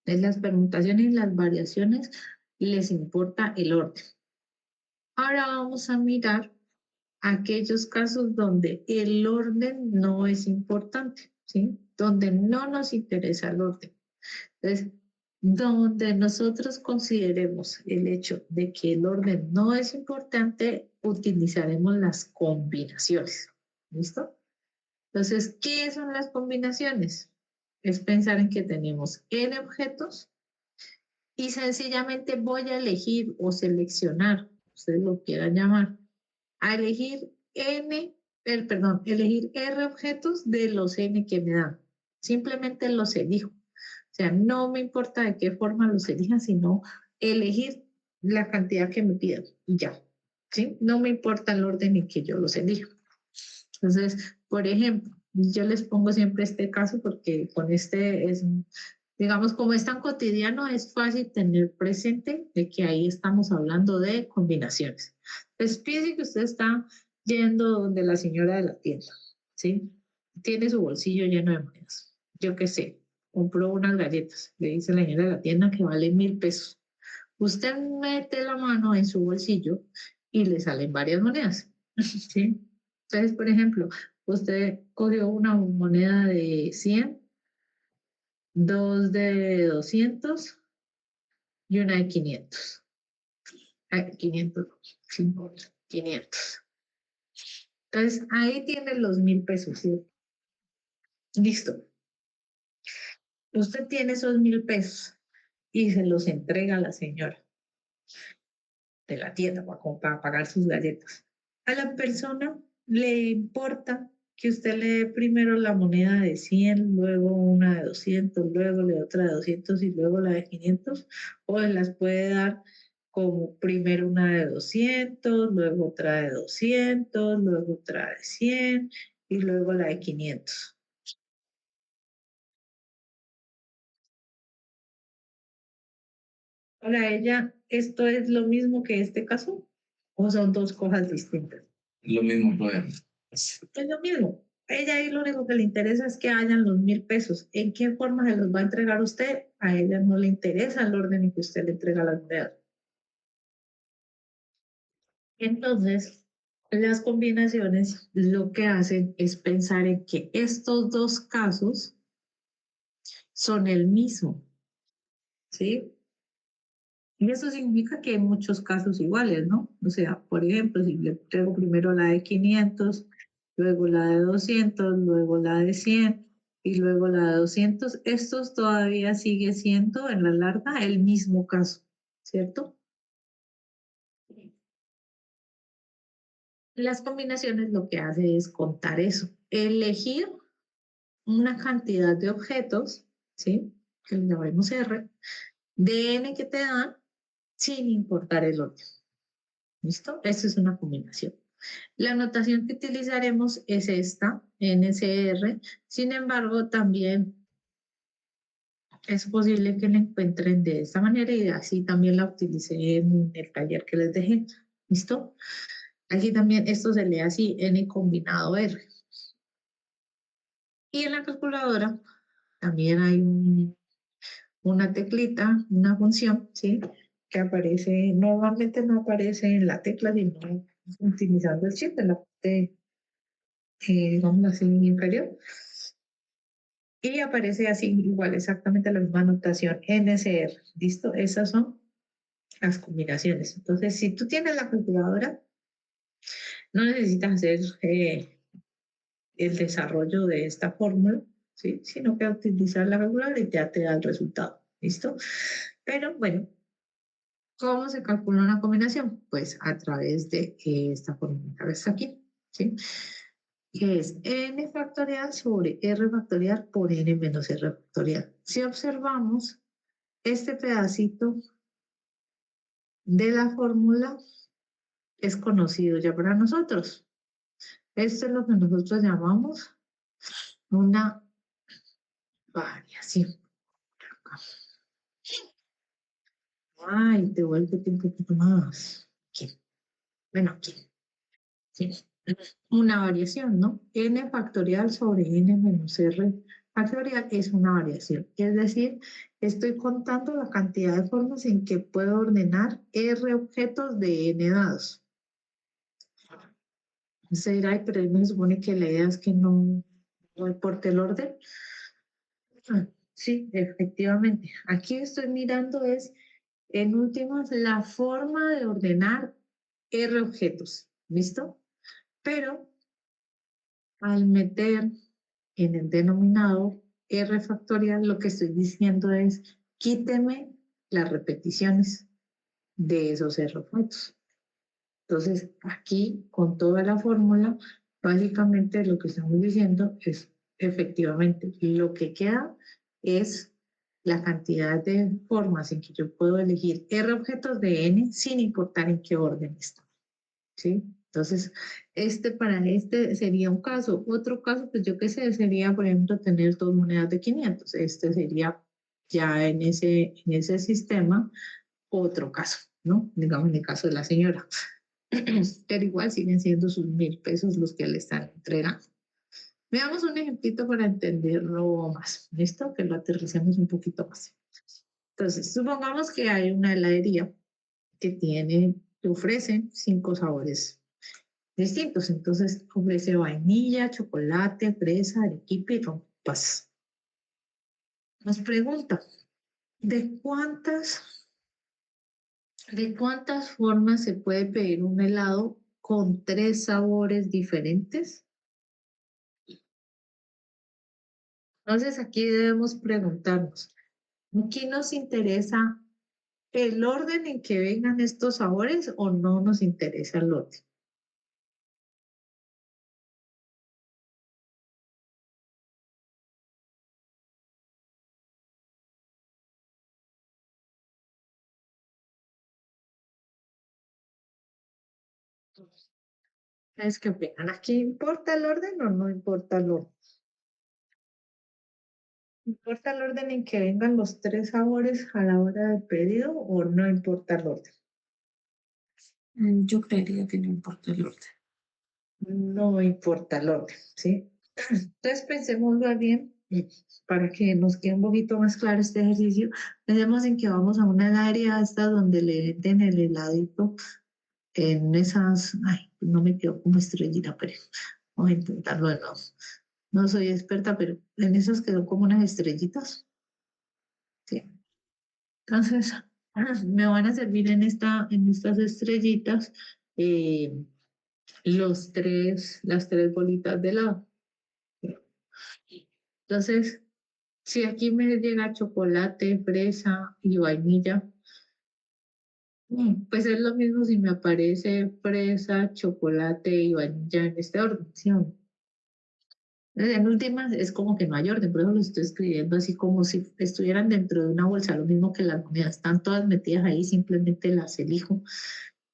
En las permutaciones y las variaciones les importa el orden. Ahora vamos a mirar aquellos casos donde el orden no es importante, ¿sí? Donde no nos interesa el orden. Entonces, donde nosotros consideremos el hecho de que el orden no es importante, utilizaremos las combinaciones. ¿Listo? Entonces, ¿qué son las combinaciones? Es pensar en que tenemos n objetos y sencillamente voy a elegir o seleccionar, ustedes lo quieran llamar, a elegir elegir r objetos de los n que me dan. Simplemente los elijo. O sea, no me importa de qué forma los elija, sino elegir la cantidad que me pidan y ya. ¿Sí? No me importa el orden en que yo los elijo. Entonces, por ejemplo, yo les pongo siempre este caso porque con este es, digamos, como es tan cotidiano, es fácil tener presente de que ahí estamos hablando de combinaciones. Pues piense que usted está yendo donde la señora de la tienda, ¿sí? Tiene su bolsillo lleno de monedas. Yo qué sé, compró unas galletas. Le dice la señora de la tienda que vale 1.000 pesos. Usted mete la mano en su bolsillo y le salen varias monedas, ¿sí? Entonces, por ejemplo, usted cogió una moneda de 100, dos de 200 y una de 500. Ay, 500, 500. Entonces, ahí tiene los 1.000 pesos, ¿sí? Listo. Usted tiene esos 1.000 pesos y se los entrega a la señora de la tienda para pagar sus galletas. A la persona le importa que usted le dé primero la moneda de 100, luego una de 200, luego le otra de 200 y luego la de 500, o las puede dar como primero una de 200, luego otra de 200, luego otra de 100 y luego la de 500. Para ella, ¿esto es lo mismo que este caso o son dos cosas distintas? Lo mismo, poder. Es lo mismo. A ella ahí lo único que le interesa es que hayan los 1.000 pesos. ¿En qué forma se los va a entregar usted? A ella no le interesa el orden en que usted le entrega las monedas. Entonces, las combinaciones lo que hacen es pensar en que estos dos casos son el mismo, ¿sí? Y eso significa que hay muchos casos iguales, ¿no? O sea, por ejemplo, si le traigo primero la de 500, luego la de 200, luego la de 100 y luego la de 200, estos todavía sigue siendo en la larga el mismo caso, ¿cierto? Las combinaciones lo que hace es contar eso, elegir una cantidad de objetos, ¿sí? Que le llamamos R, de N que te dan sin importar el orden. ¿Listo? Esta es una combinación. La notación que utilizaremos es esta, NCR. Sin embargo, también es posible que la encuentren de esta manera y así también la utilicé en el taller que les dejé. ¿Listo? Aquí también esto se lee así, N combinado R. Y en la calculadora también hay una teclita, una función, ¿sí? Que aparece, normalmente no aparece en la tecla, sino utilizando el chip en la parte, digamos así, inferior. Y aparece así, igual, exactamente la misma notación, NCR. ¿Listo? Esas son las combinaciones. Entonces, si tú tienes la calculadora, no necesitas hacer el desarrollo de esta fórmula, ¿sí? Sino que utilizar la calculadora y ya te da el resultado. ¿Listo? Pero bueno, ¿cómo se calcula una combinación? Pues a través de esta fórmula que ves aquí, ¿sí? Que es n factorial sobre r factorial por n menos r factorial. Si observamos este pedacito de la fórmula, es conocido ya para nosotros. Esto es lo que nosotros llamamos una variación. Ay, te vuelvo un poquito más. Aquí. Bueno, aquí. Sí. Una variación, ¿no? N factorial sobre n menos r factorial es una variación. Es decir, estoy contando la cantidad de formas en que puedo ordenar r objetos de n dados. Se dirá, "Ay, pero me supone que la idea es que no importa el orden". Sí, efectivamente. Aquí estoy mirando es, en últimas, la forma de ordenar R objetos. ¿Listo? Pero al meter en el denominador R factorial, lo que estoy diciendo es, quíteme las repeticiones de esos R objetos. Entonces, aquí, con toda la fórmula, básicamente lo que estamos diciendo es, efectivamente, lo que queda es la cantidad de formas en que yo puedo elegir R objetos de N sin importar en qué orden está. ¿Sí? Entonces, para este sería un caso. Otro caso, pues yo qué sé, sería, por ejemplo, tener dos monedas de 500. Este sería ya en ese sistema otro caso, ¿no? Digamos en el caso de la señora. Pero igual siguen siendo sus 1.000 pesos los que le están entregando. Veamos un ejemplito para entenderlo más. ¿Listo? Que lo aterricemos un poquito más. Entonces, supongamos que hay una heladería que ofrece 5 sabores distintos. Entonces, ofrece vainilla, chocolate, fresa, arequipe y rompas. Nos pregunta, ¿de cuántas formas se puede pedir un helado con 3 sabores diferentes? Entonces aquí debemos preguntarnos, ¿aquí nos interesa el orden en que vengan estos sabores o no nos interesa el orden? ¿Ustedes qué opinan? ¿Aquí importa el orden o no importa el orden? ¿Importa el orden en que vengan los 3 sabores a la hora del pedido o no importa el orden? Yo creería que no importa el orden. No importa el orden, ¿sí? Entonces pensémoslo bien para que nos quede un poquito más claro este ejercicio. Pensemos en que vamos a una heladería hasta donde le venden el heladito en esas, ay, no me quedo como estrellita, pero vamos a intentarlo de nuevo. No soy experta, pero en esas quedó como unas estrellitas, ¿sí? Entonces, me van a servir en estas estrellitas las tres bolitas de lado. Entonces, si aquí me llega chocolate, fresa y vainilla, pues es lo mismo si me aparece fresa, chocolate y vainilla en este orden, ¿sí o no? En últimas es como que no hay orden, por eso lo estoy escribiendo así como si estuvieran dentro de una bolsa, lo mismo que las monedas, están todas metidas ahí, simplemente las elijo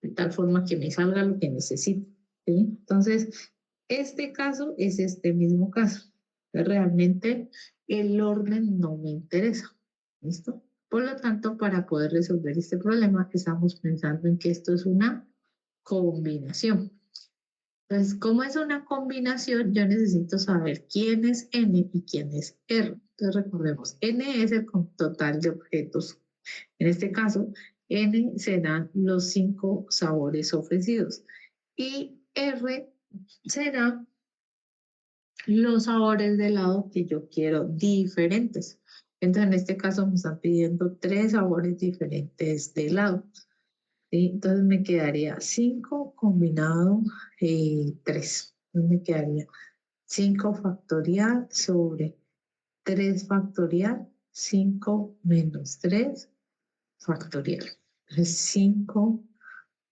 de tal forma que me salga lo que necesito, ¿sí? Entonces, este caso es este mismo caso. Realmente el orden no me interesa, ¿listo? Por lo tanto, para poder resolver este problema, estamos pensando en que esto es una combinación. Entonces, como es una combinación, yo necesito saber quién es N y quién es R. Entonces, recordemos, N es el total de objetos. En este caso, N serán los 5 sabores ofrecidos y R serán los sabores de helado que yo quiero diferentes. Entonces, en este caso me están pidiendo 3 sabores diferentes de helado. ¿Sí? Entonces me quedaría 5 combinado 3. Entonces me quedaría 5 factorial sobre 3 factorial, 5 menos 3 factorial. Entonces 5,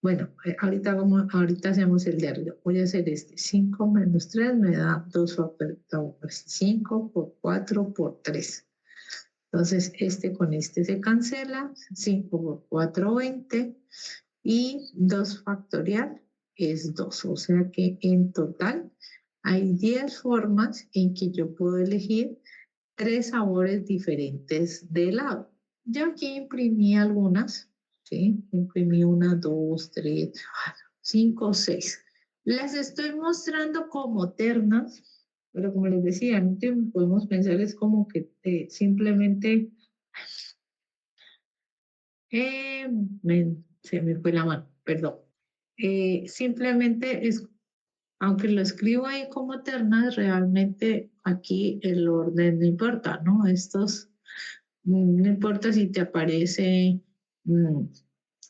bueno, ahorita hacemos el de arriba. Voy a hacer este. 5 menos 3 me da 2 factorial. 5 por 4 por 3. Entonces, este con este se cancela. 5 por 4, 20. Y 2 factorial es 2. O sea que en total hay 10 formas en que yo puedo elegir 3 sabores diferentes de helado. Yo aquí imprimí algunas, ¿sí? Imprimí 1, 2, 3, 5, 6. Las estoy mostrando como ternas, pero como les decía, no podemos pensar es como que simplemente se me fue la mano, perdón. Simplemente es, aunque lo escribo ahí como ternas, realmente aquí el orden no importa, ¿no? No importa si te aparece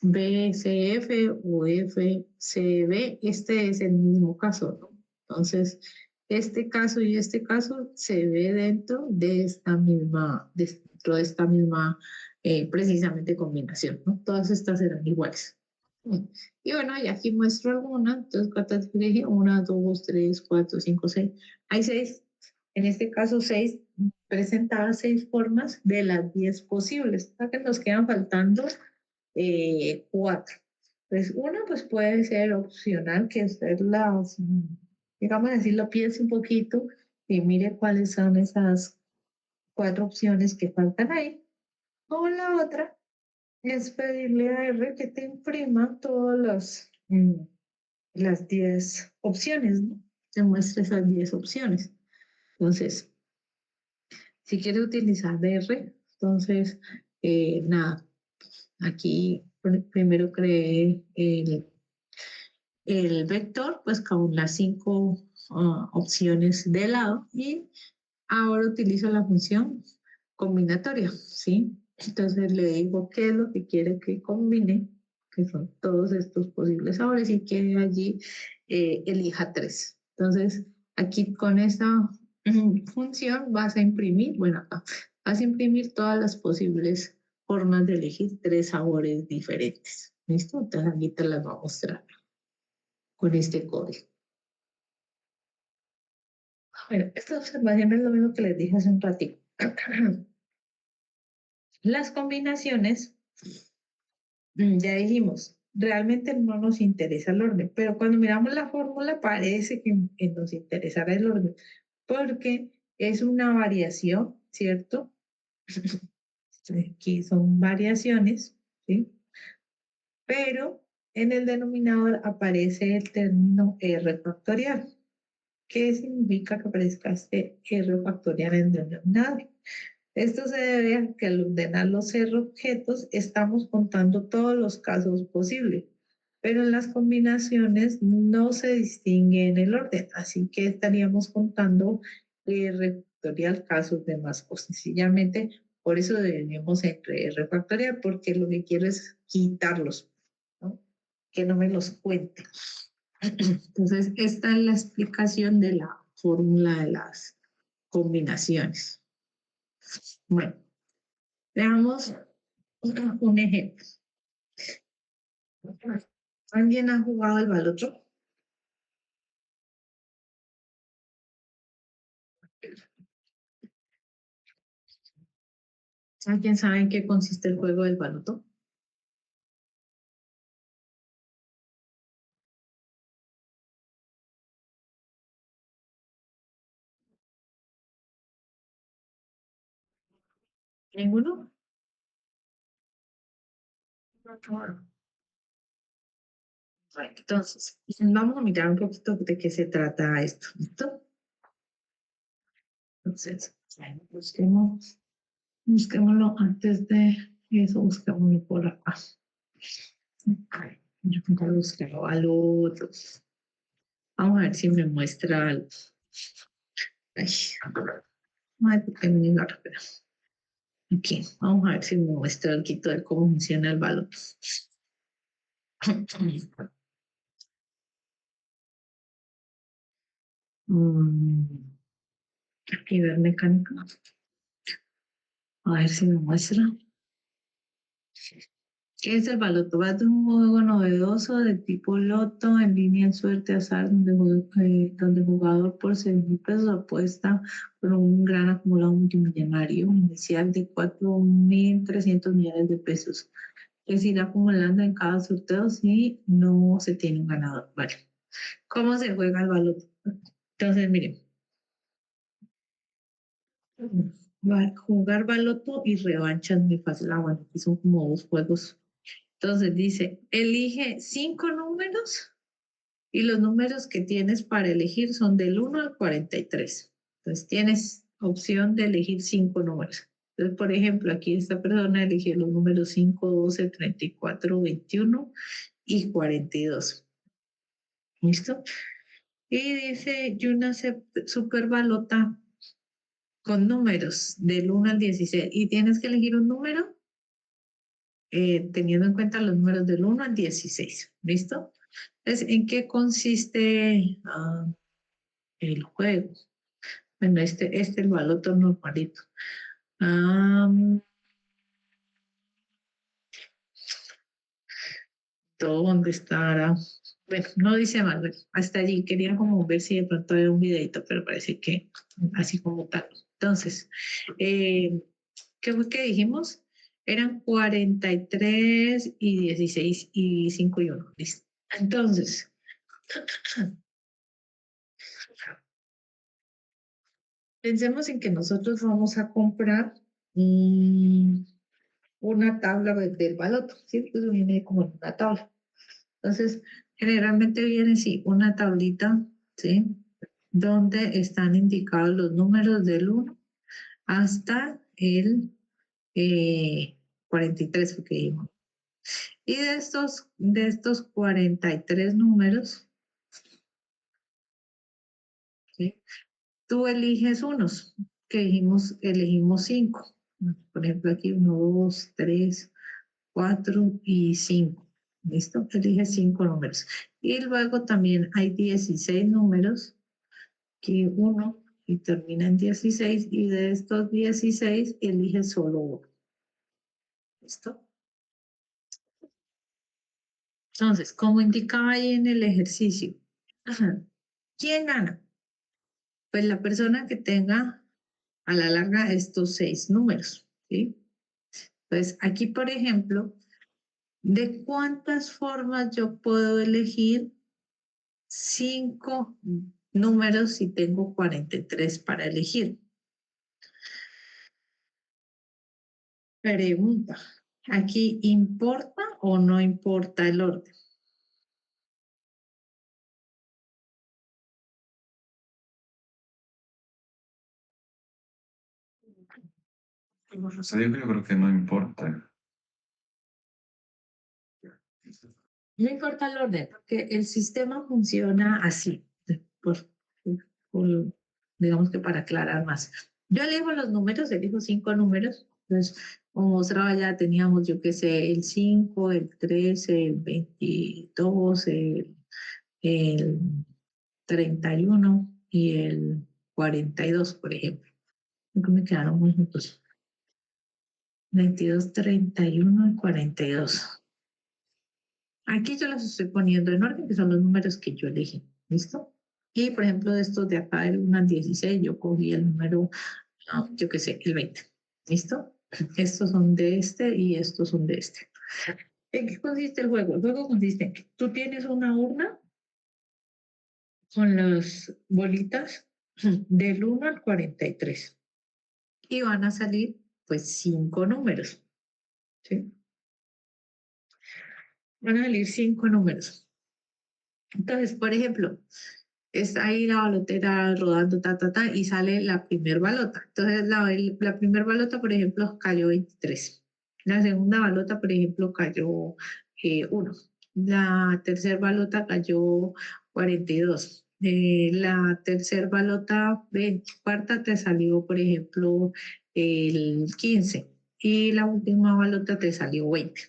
BCF o FCB, este es el mismo caso, ¿no? Entonces, este caso y este caso se ve dentro de esta misma precisamente combinación, ¿no? Todas estas serán iguales. Y bueno, y aquí muestro algunas, entonces, ¿cuántas dije? 1, 2, 3, 4, 5, 6. Hay 6, en este caso 6, presentadas 6 formas de las 10 posibles. ¿Para que nos quedan faltando 4? Pues una pues puede ser opcional, que usted digamos así, lo piense un poquito y mire cuáles son esas 4 opciones que faltan ahí. O la otra es pedirle a R que te imprima todas las 10 opciones, ¿no? Te muestre esas 10 opciones. Entonces, si quieres utilizar R, entonces, nada, aquí primero creé el vector, pues con las 5 opciones de lado y ahora utilizo la función combinatoria, ¿sí? Entonces le digo qué es lo que quiere que combine, que son todos estos posibles sabores y que allí elija 3. Entonces, aquí con esta función vas a imprimir, bueno, acá vas a imprimir todas las posibles formas de elegir 3 sabores diferentes. ¿Listo? Entonces aquí te las voy a mostrar con este código. Bueno, esta observación es lo mismo que les dije hace un ratito. Las combinaciones, ya dijimos, realmente no nos interesa el orden, pero cuando miramos la fórmula parece que nos interesará el orden, porque es una variación, ¿cierto? Aquí son variaciones, ¿sí? Pero en el denominador aparece el término R factorial. ¿Qué significa que aparezca este R factorial en el denominador? Esto se debe a que al ordenar los R objetos estamos contando todos los casos posibles, pero en las combinaciones no se distingue en el orden, así que estaríamos contando R factorial casos de más, o sencillamente Por eso debemos entre refactoriar, porque lo que quiero es quitarlos, ¿no? Que no me los cuente. Entonces, esta es la explicación de la fórmula de las combinaciones. Bueno, veamos un ejemplo. ¿Alguien ha jugado al baloto? ¿Alguien sabe en qué consiste el juego del baloto? ¿Ninguno? Bueno, entonces, vamos a mirar un poquito de qué se trata esto. ¿Listo? Entonces, busquémoslo antes de eso, busquémoslo por acá. Yo nunca lo buscaba balotos. Vamos a ver si me muestra algo. Ay, porque me diga rápido. Aquí, vamos a ver si me muestra algo de cómo funciona el baloto. Aquí ver mecánica. A ver si me muestra. ¿Qué es el baloto? Baloto es un juego novedoso de tipo loto en línea en suerte azar donde el jugador por 6.000 pesos apuesta por un gran acumulado multimillonario inicial de 4.300 millones de pesos. Es ir acumulando en cada sorteo si no se tiene un ganador. Vale. ¿Cómo se juega el baloto? Entonces, miren. Jugar baloto y revancha es muy fácil. Bueno, aquí son como dos juegos. Entonces dice, elige 5 números y los números que tienes para elegir son del 1 al 43. Entonces tienes opción de elegir 5 números. Entonces, por ejemplo, aquí esta persona eligió los números 5, 12, 34, 21 y 42. ¿Listo? Y dice, y una super balota con números del 1 al 16. Y tienes que elegir un número teniendo en cuenta los números del 1 al 16. ¿Listo? Entonces, ¿en qué consiste el juego? Bueno, este es el baloto normalito. ¿Dónde estará? Bueno, no dice más. Bueno, hasta allí quería como ver si de pronto había un videito, pero parece que así como tal. Entonces, ¿qué fue que dijimos? Eran 43 y 16 y 5 y 1. Listo. Entonces, pensemos en que nosotros vamos a comprar una tabla del baloto, ¿sí? Pues viene como en una tabla. Entonces, generalmente viene, sí, una tablita, ¿sí? Donde están indicados los números del 1 hasta el 43, porque dijimos. Y de estos 43 números, ¿sí? Tú eliges unos, que dijimos, elegimos 5. Por ejemplo, aquí 1, 2, 3, 4 y 5. ¿Listo? Elige 5 números. Y luego también hay 16 números, que uno y termina en 16, y de estos 16 elige solo uno. ¿Listo? Entonces, como indicaba ahí en el ejercicio, ¿quién gana? Pues la persona que tenga a la larga estos 6 números, ¿sí? Entonces, aquí, por ejemplo, ¿de cuántas formas yo puedo elegir 5 números si tengo 43 para elegir? Pregunta, ¿aquí importa o no importa el orden? Yo creo que no importa. No importa el orden, porque el sistema funciona así, por- digamos que para aclarar más. Yo elijo los números, elijo 5 números, Entonces, como mostraba ya teníamos, yo qué sé, el 5, el 13, el 22, el 31 y el 42, por ejemplo. Creo que me quedaron muy juntos. 22, 31 y 42. Aquí yo los estoy poniendo en orden, que son los números que yo elegí. ¿Listo? Y, por ejemplo, de estos de acá, del 1 al 16, yo cogí el número, yo qué sé, el 20. ¿Listo? Estos son de este y estos son de este. ¿En qué consiste el juego? El juego consiste en que tú tienes una urna con las bolitas del 1 al 43 y van a salir pues 5 números, ¿sí? Van a salir 5 números. Entonces, por ejemplo, está ahí la balotera rodando, y sale la primer balota. Entonces, la primer balota, por ejemplo, cayó 23. La segunda balota, por ejemplo, cayó 1. La tercera balota cayó 42. La tercera balota, cuarta, te salió, por ejemplo, el 15. Y la última balota te salió 20.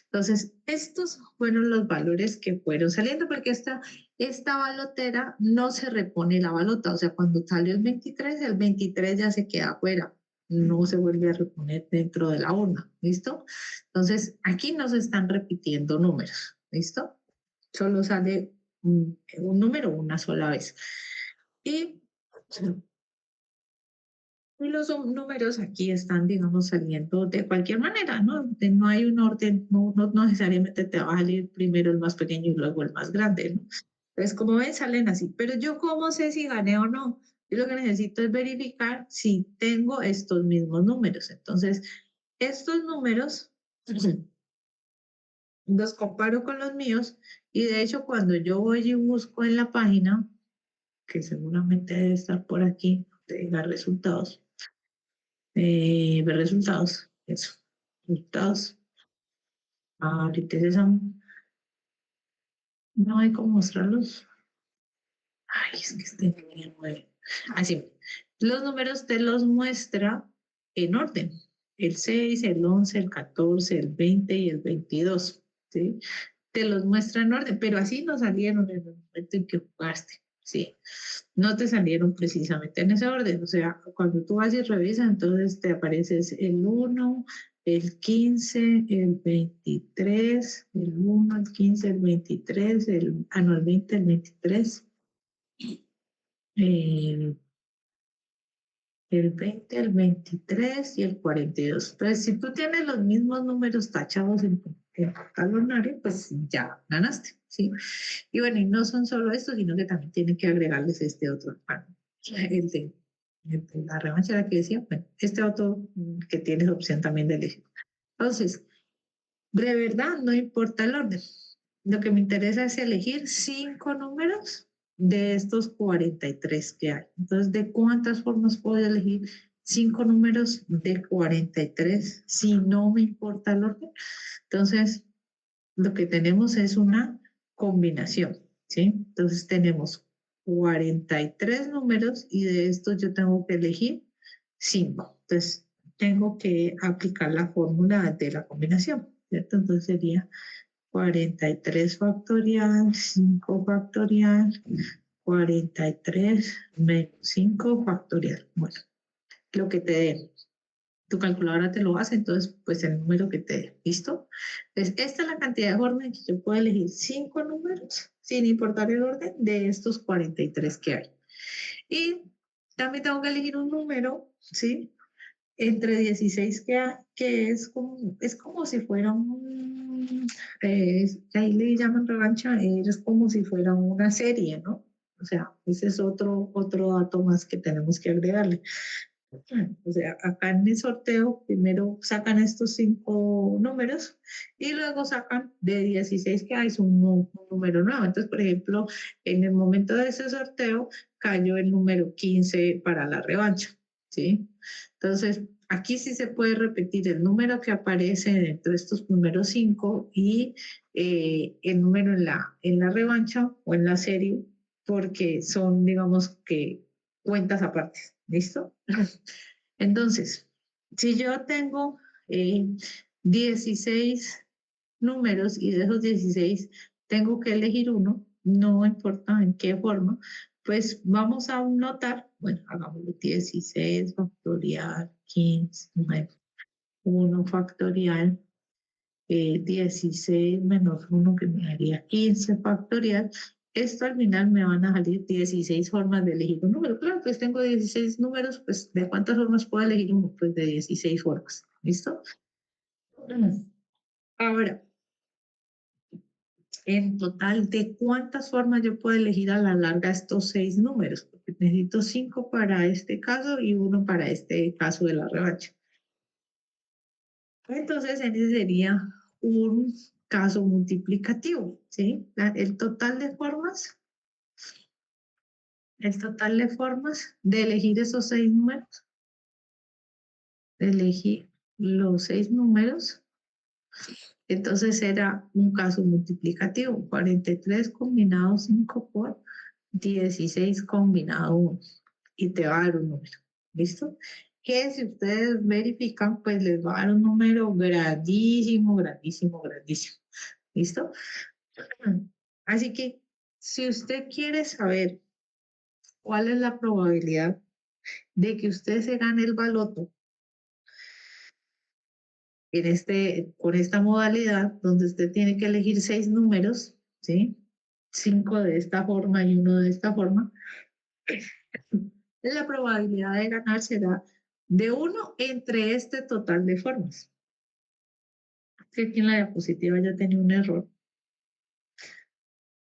Entonces, estos fueron los valores que fueron saliendo, porque esta balotera no se repone la balota, o sea, cuando salió el 23 ya se queda afuera, no se vuelve a reponer dentro de la urna, ¿listo? Entonces, aquí no se están repitiendo números, ¿listo? Solo sale un número una sola vez. Y los números aquí están, digamos, saliendo de cualquier manera, ¿no? No hay un orden, no necesariamente te va a salir primero el más pequeño y luego el más grande, ¿no? Entonces, como ven, salen así. Pero yo, ¿cómo sé si gané o no? Yo lo que necesito es verificar si tengo estos mismos números. Entonces, estos números los comparo con los míos y de hecho, cuando yo voy y busco en la página, que seguramente debe estar por aquí, te diga resultados, ver resultados, eso, resultados. Ahorita es esa, no hay cómo mostrarlos. Ay, es que este número 9. Así, los números te los muestra en orden. El 6, el 11, el 14, el 20 y el 22. ¿Sí? Te los muestra en orden, pero así no salieron en el momento en que jugaste. Sí, no te salieron precisamente en ese orden. O sea, cuando tú vas y revisas, entonces te aparece el 1, el 15, el 23, el 1, el 15, el 23, no, el 20, el 23, el, el 20, el 23 y el 42. Entonces, si tú tienes los mismos números tachados en tu talonario, pues ya ganaste, ¿sí? Y bueno, y no son solo estos, sino que también tienen que agregarles este otro, el de la revancha, la que decía, bueno, este otro que tienes opción también de elegir. Entonces, de verdad, no importa el orden. Lo que me interesa es elegir 5 números de estos 43 que hay. Entonces, ¿de cuántas formas puedo elegir 5 números de 43 si no me importa el orden? Entonces, lo que tenemos es una combinación, ¿sí? Entonces, tenemos 43 números y de estos yo tengo que elegir 5. Entonces, tengo que aplicar la fórmula de la combinación, ¿cierto? Entonces, sería 43 factorial, 5 factorial, 43 menos 5 factorial. Bueno, lo que te dé. Tu calculadora te lo hace, entonces, pues el número que te dé. ¿Listo? Entonces, esta es la cantidad de formas en que yo puedo elegir 5 números, sin importar el orden, de estos 43 que hay. Y también tengo que elegir un número, ¿sí? Entre 16 que es como si fuera ahí le llaman revancha, es como si fuera una serie, ¿no? O sea, ese es otro dato más que tenemos que agregarle. O sea, acá en el sorteo primero sacan estos 5 números y luego sacan de 16 que hay un número nuevo. Entonces, por ejemplo, en el momento de ese sorteo cayó el número 15 para la revancha, ¿sí? Entonces, aquí sí se puede repetir el número que aparece dentro de estos primeros 5 y el número en la revancha o en la serie, porque son, digamos que, cuentas aparte. ¿Listo? Entonces, Si yo tengo 16 números y de esos 16 tengo que elegir uno, no importa en qué forma, pues vamos a notar, bueno, hagámoslo 16 factorial, 15, 9, 1 factorial, 16 menos 1 que me daría 15 factorial. Esto al final me van a salir 16 formas de elegir un número. Claro, pues tengo 16 números, pues ¿de cuántas formas puedo elegir uno? Pues de 16 formas. ¿Listo? Ahora, en total, ¿de cuántas formas yo puedo elegir a la larga estos 6 números? Porque necesito 5 para este caso y uno para este caso de la revancha. Entonces, ese sería un caso multiplicativo, ¿sí? El total de formas de elegir esos 6 números, de elegir los 6 números, entonces era un caso multiplicativo, 43 combinado 5 por 16 combinado 1, y te va a dar un número, ¿listo? Que si ustedes verifican, pues les va a dar un número grandísimo, grandísimo, grandísimo, ¿listo? Así que si usted quiere saber cuál es la probabilidad de que usted se gane el baloto con esta modalidad, donde usted tiene que elegir 6 números, ¿sí? 5 de esta forma y uno de esta forma, la probabilidad de ganar será de 1 entre este total de formas. Que aquí en la diapositiva ya tenía un error.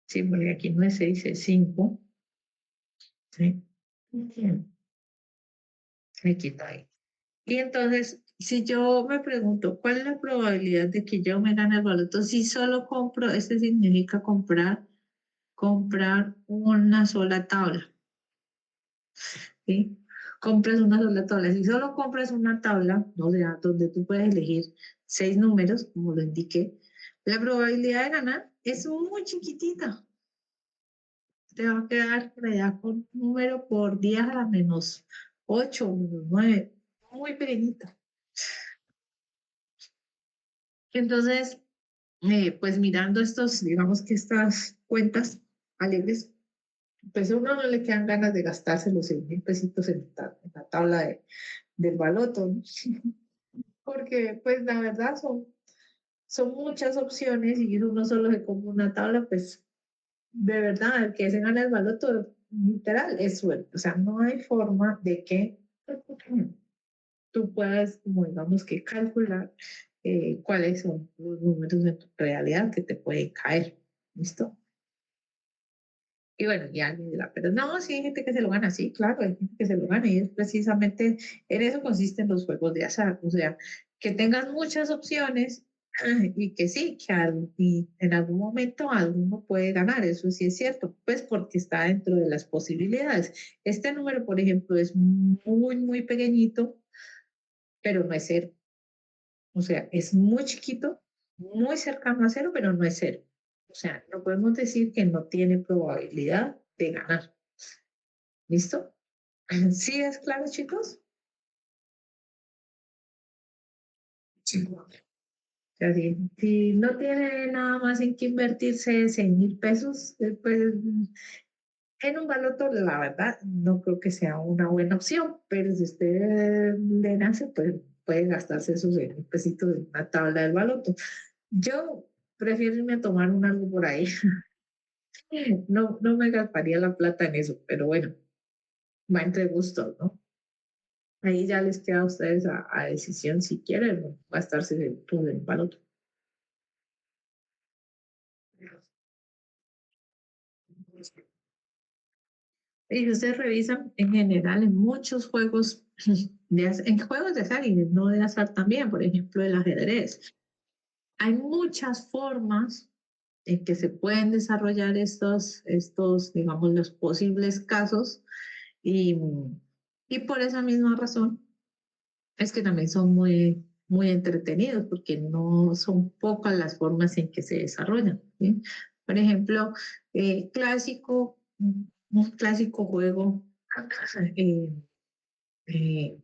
Sí, porque aquí no es 6, es 5. ¿Sí? Aquí está ahí. Y entonces, si yo me pregunto, ¿cuál es la probabilidad de que yo me gane el baloto si solo compro? Este significa comprar una sola tabla, ¿sí? Compras una sola tabla. Si solo compras una tabla, o sea, donde tú puedes elegir 6 números, como lo indiqué, la probabilidad de ganar es muy chiquitita. Te va a quedar por allá con un número por 10 a la menos 8, menos 9, muy pequeñita. Entonces, pues mirando digamos que estas cuentas alegres, pues a uno no le quedan ganas de gastarse los 6.000 pesitos en la tabla del baloto, ¿no? Porque pues la verdad son muchas opciones y uno solo se compra una tabla, pues de verdad, el que se gana el baloto literal es suerte. O sea, no hay forma de que tú puedas, como digamos que calcular cuáles son los números de tu realidad que te pueden caer. ¿Listo? Y bueno, ya alguien dirá, pero no, sí hay gente que se lo gana, sí, claro, hay gente que se lo gana y es precisamente en eso consisten los juegos de azar, o sea, que tengas muchas opciones y que sí, y en algún momento alguno puede ganar, eso sí es cierto, pues porque está dentro de las posibilidades. Este número, por ejemplo, es muy, muy pequeñito, pero no es cero, o sea, es muy chiquito, muy cercano a cero, pero no es cero. O sea, no podemos decir que no tiene probabilidad de ganar. ¿Listo? ¿Sí es claro, chicos? Sí. O sea, si no tiene nada más en que invertirse 100.000 pesos, pues en un baloto, la verdad, no creo que sea una buena opción, pero si usted le nace, pues puede gastarse esos 100.000 pesitos en una tabla del baloto. Yo prefiero irme a tomar un algo por ahí. No, no me gastaría la plata en eso, pero bueno, va entre gustos, ¿no? Ahí ya les queda a ustedes a decisión si quieren gastarse el baloto. Y si ustedes revisan en general en muchos juegos, en juegos de azar y no de azar también, por ejemplo el ajedrez, hay muchas formas en que se pueden desarrollar digamos, los posibles casos y, y por esa misma razón es que también son muy, muy entretenidos porque no son pocas las formas en que se desarrollan, ¿sí? Por ejemplo, un clásico juego eh, eh,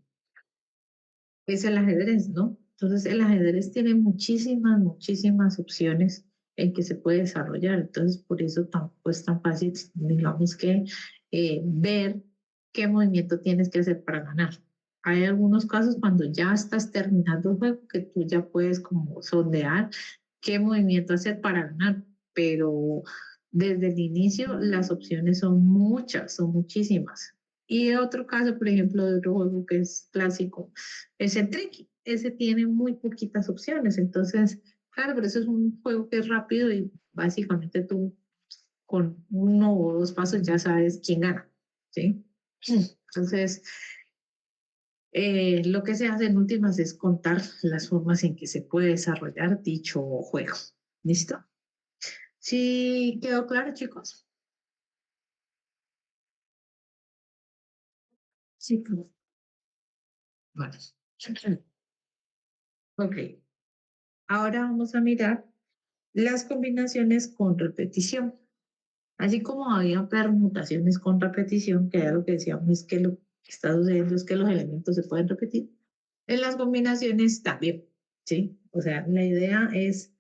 es el ajedrez, ¿no? Entonces, el ajedrez tiene muchísimas opciones en que se puede desarrollar. Entonces, por eso tampoco es tan fácil, digamos que ver qué movimiento tienes que hacer para ganar. Hay algunos casos cuando ya estás terminando el juego que tú ya puedes como sondear qué movimiento hacer para ganar, pero desde el inicio las opciones son muchas, son muchísimas. Y otro caso, por ejemplo, de otro juego que es clásico, es el Tricky. Ese tiene muy poquitas opciones. Entonces, claro, pero eso es un juego que es rápido y básicamente tú con uno o dos pasos ya sabes quién gana, ¿sí? Entonces, lo que se hace en últimas es contar las formas en que se puede desarrollar dicho juego. ¿Listo? ¿Sí quedó claro, chicos? Sí, profe. Vale. Ok. Ahora vamos a mirar las combinaciones con repetición. Así como había permutaciones con repetición, que era lo que decíamos, es que lo que está sucediendo es que los elementos se pueden repetir. En las combinaciones también, ¿sí? O sea, la idea es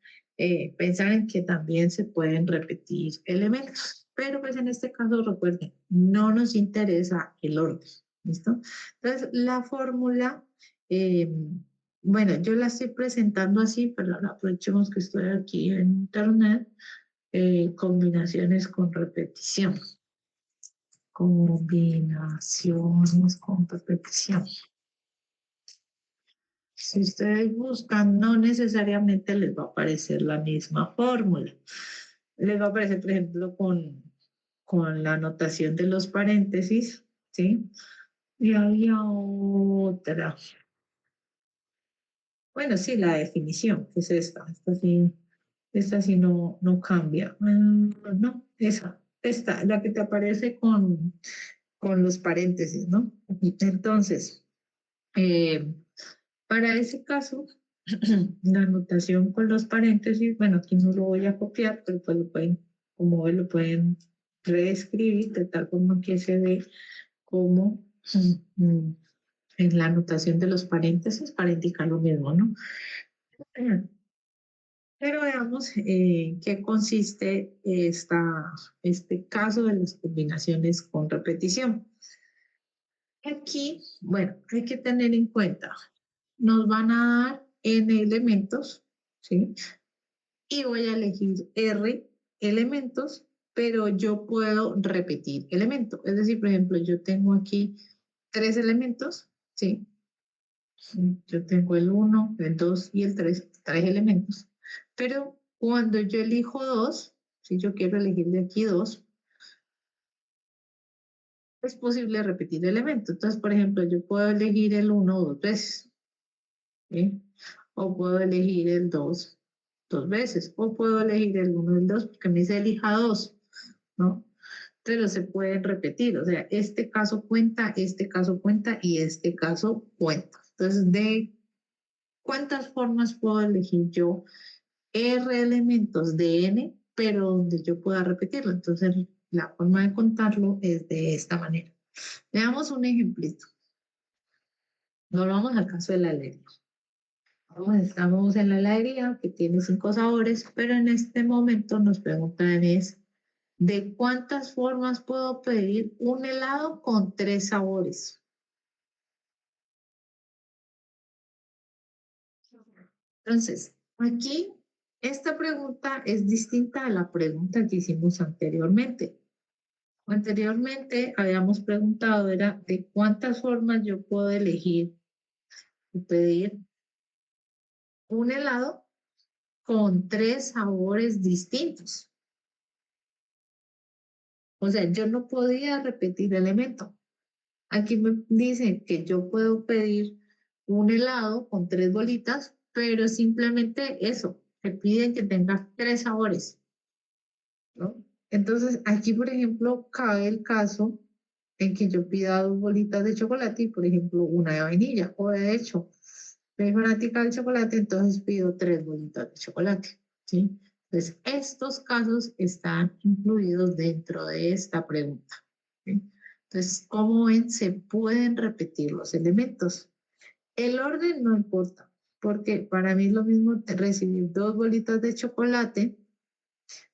pensar en que también se pueden repetir elementos, pero pues en este caso, recuerden, no nos interesa el orden, ¿listo? Entonces, la fórmula, eh, bueno, yo la estoy presentando así, pero ahora aprovechemos que estoy aquí en internet, combinaciones con repetición. Combinaciones con repetición. Si ustedes buscan, no necesariamente les va a aparecer la misma fórmula. Les va a aparecer, por ejemplo, con la anotación de los paréntesis, ¿sí? Y había otra. Bueno, sí, la definición, que es esta. Esta sí no cambia. No, esta, la que te aparece con los paréntesis, ¿no? Entonces, eh, para ese caso, la anotación con los paréntesis, bueno, aquí no lo voy a copiar, pero pues lo pueden, como ven, lo pueden reescribir de tal forma que se ve como mm, en la anotación de los paréntesis para indicar lo mismo, ¿no? Pero veamos qué consiste este caso de las combinaciones con repetición. Aquí, bueno, hay que tener en cuenta, nos van a dar n elementos, ¿sí? Y voy a elegir R elementos, pero yo puedo repetir elementos. Es decir, por ejemplo, yo tengo aquí 3 elementos, ¿sí? Yo tengo el 1, el 2 y el 3, 3 elementos. Pero cuando yo elijo 2, si yo quiero elegir de aquí 2, es posible repetir elementos. Entonces, por ejemplo, yo puedo elegir el 1 2 veces, ¿sí? O puedo elegir el 2 2 veces, o puedo elegir el 1 y el 2 porque me dice elija 2, ¿no? Pero se pueden repetir, o sea, este caso cuenta y este caso cuenta. Entonces, ¿de cuántas formas puedo elegir yo R elementos de N, pero donde yo pueda repetirlo? Entonces, la forma de contarlo es de esta manera. Veamos un ejemplito. Volvamos al caso de la alegría. Estamos en la heladería que tiene 5 sabores, pero en este momento nos preguntan es, ¿de cuántas formas puedo pedir un helado con 3 sabores? Entonces, aquí esta pregunta es distinta a la pregunta que hicimos anteriormente. Anteriormente habíamos preguntado era de cuántas formas yo puedo elegir y pedir un helado con 3 sabores distintos. O sea, yo no podía repetir elemento. Aquí me dice que yo puedo pedir un helado con 3 bolitas, pero simplemente eso, me piden que tenga 3 sabores, ¿no? Entonces, aquí, por ejemplo, cabe el caso en que yo pida 2 bolitas de chocolate y, por ejemplo, una de vainilla. O de hecho, soy fanática del chocolate, entonces pido 3 bolitas de chocolate, ¿sí? Entonces, estos casos están incluidos dentro de esta pregunta, ¿sí? Entonces, como ven, se pueden repetir los elementos. El orden no importa, porque para mí es lo mismo recibir dos bolitas de chocolate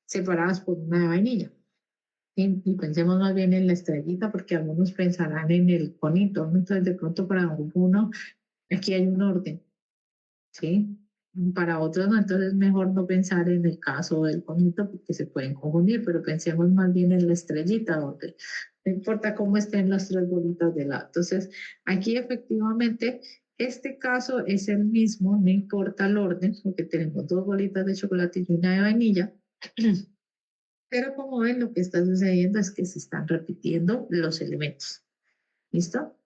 separadas por una de vainilla. Y pensemos más bien en la estrellita, porque algunos pensarán en el conito, ¿no? Entonces, de pronto para uno, aquí hay un orden, ¿sí? Para otros no, entonces es mejor no pensar en el caso del conito porque se pueden confundir, pero pensemos más bien en la estrellita, donde no importa cómo estén las tres bolitas de lado. Entonces, aquí efectivamente, este caso es el mismo, no importa el orden, porque tenemos dos bolitas de chocolate y una de vainilla. Pero como ven, lo que está sucediendo es que se están repitiendo los elementos. ¿Listo?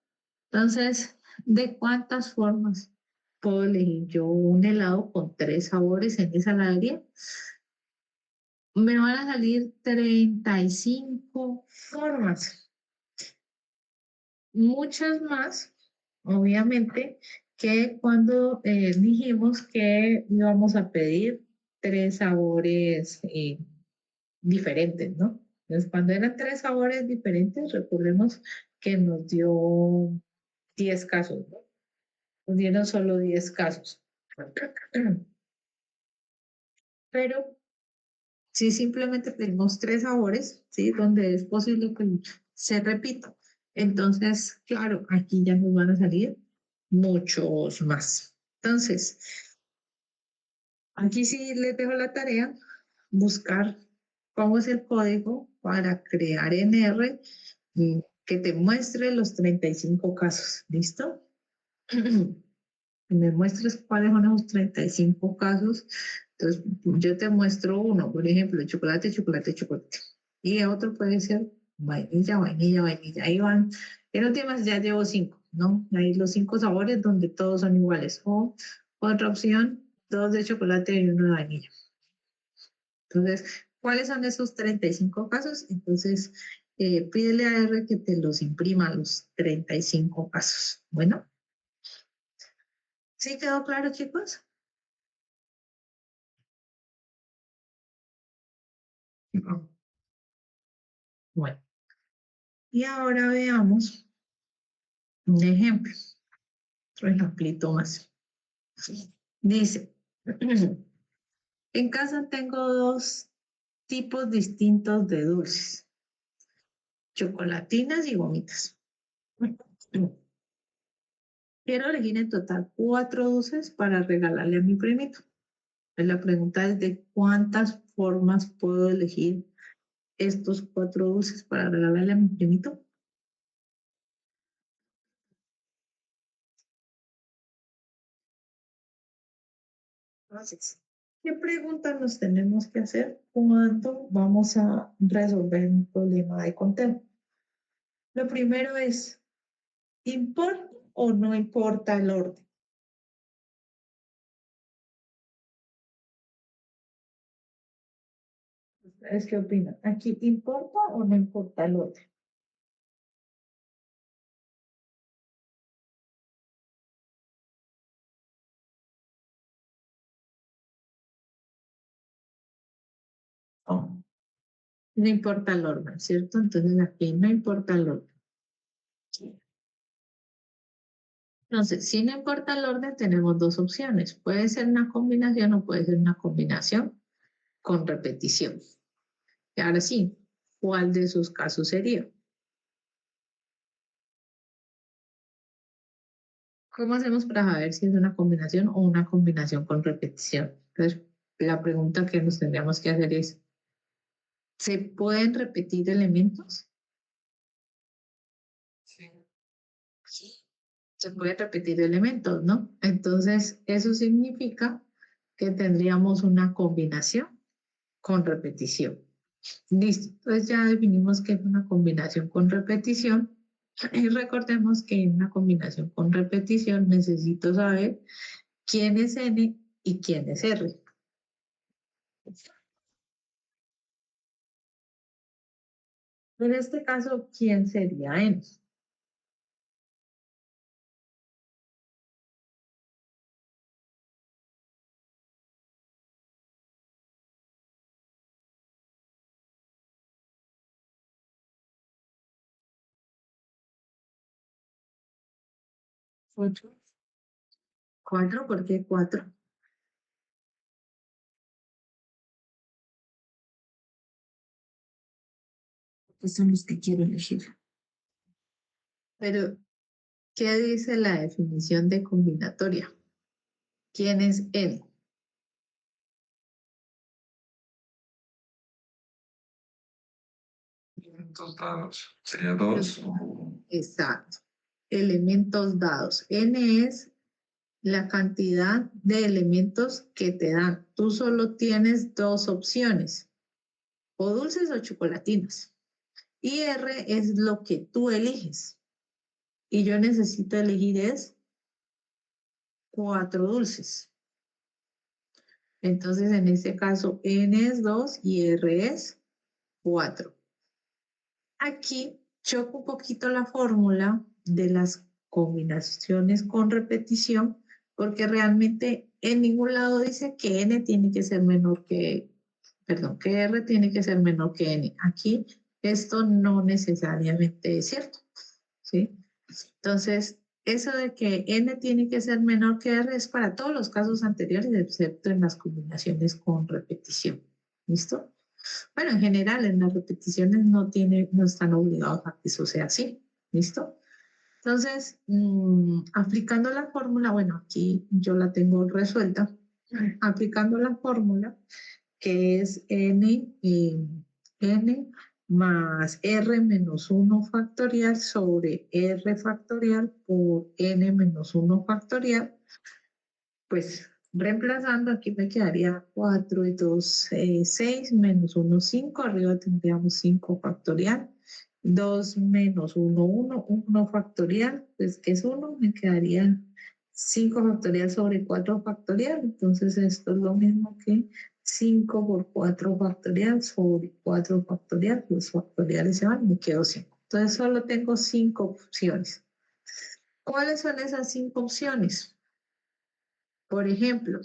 Entonces, ¿de cuántas formas puedo elegir yo un helado con tres sabores en esa heladería? Me van a salir 35 formas. Muchas más, obviamente, que cuando dijimos que íbamos a pedir tres sabores diferentes, ¿no? Entonces, cuando eran tres sabores diferentes, recordemos que nos dio 10 casos, ¿no? Nos dieron solo 10 casos. Pero si simplemente pedimos tres sabores, ¿sí? Donde es posible que se repita. Entonces, claro, aquí ya nos van a salir muchos más. Entonces, aquí sí les dejo la tarea, buscar cómo es el código para crear en R que te muestre los 35 casos. ¿Listo? Que me muestres cuáles son esos 35 casos. Entonces, yo te muestro uno, por ejemplo, chocolate, chocolate, chocolate. Y otro puede ser vainilla, vainilla, vainilla. Ahí van. En últimas ya llevo 5, ¿no? Ahí los 5 sabores donde todos son iguales. O otra opción, dos de chocolate y uno de vainilla. Entonces, ¿cuáles son esos 35 casos? Entonces, pídele a R que te los imprima los 35 casos. Bueno, ¿sí quedó claro, chicos? Bueno, y ahora veamos un ejemplo, otro ejemplito más. Dice, en casa tengo dos tipos distintos de dulces, chocolatinas y gomitas. Quiero elegir en total 4 dulces para regalarle a mi primito. La pregunta es de cuántas formas puedo elegir estos 4 dulces para regalarle a mi primito. Entonces, ¿qué preguntas nos tenemos que hacer cuando vamos a resolver un problema de conteo? Lo primero es, ¿importa o no importa el orden? ¿Ustedes qué opinan? ¿Aquí importa o no importa el orden? Oh, no importa el orden, ¿cierto? Entonces aquí no importa el orden. Entonces, si no importa el orden, tenemos dos opciones. Puede ser una combinación o puede ser una combinación con repetición. Y ahora sí, ¿cuál de esos casos sería? ¿Cómo hacemos para saber si es una combinación o una combinación con repetición? Entonces, la pregunta que nos tendríamos que hacer es, ¿se pueden repetir elementos? Sí. Sí. Se pueden repetir elementos, ¿no? Entonces, eso significa que tendríamos una combinación con repetición. Listo, entonces ya definimos que es una combinación con repetición. Y recordemos que en una combinación con repetición necesito saber quién es N y quién es R. En este caso, ¿quién sería N? Ocho. 4, ¿por qué 4? Que son los que quiero elegir. Pero, ¿qué dice la definición de combinatoria? ¿Quién es N? Elementos dados. Sería 2. Exacto. Elementos dados. N es la cantidad de elementos que te dan. Tú solo tienes dos opciones, o dulces o chocolatinas. Y R es lo que tú eliges. Y yo necesito elegir es 4 dulces. Entonces, en este caso, N es 2 y R es 4. Aquí choco un poquito la fórmula de las combinaciones con repetición, porque realmente en ningún lado dice que N tiene que ser menor que, perdón, que R tiene que ser menor que N. Aquí esto no necesariamente es cierto, ¿sí? Entonces, eso de que N tiene que ser menor que R es para todos los casos anteriores, excepto en las combinaciones con repetición. ¿Listo? Bueno, en general, en las repeticiones no están obligados a que eso sea así. ¿Listo? Entonces, aplicando la fórmula, bueno, aquí yo la tengo resuelta. Aplicando la fórmula, que es n más r menos 1 factorial sobre r factorial por n menos 1 factorial, pues reemplazando aquí me quedaría 4 y 2, 6 menos 1, 5. Arriba tendríamos 5 factorial. 2 menos 1, 1, 1 factorial. Pues que es 1, me quedaría 5 factorial sobre 4 factorial. Entonces esto es lo mismo que 5 por 4 factorial sobre 4 factorial. Los factoriales se van, me quedo 5. Entonces solo tengo 5 opciones. ¿Cuáles son esas 5 opciones? Por ejemplo,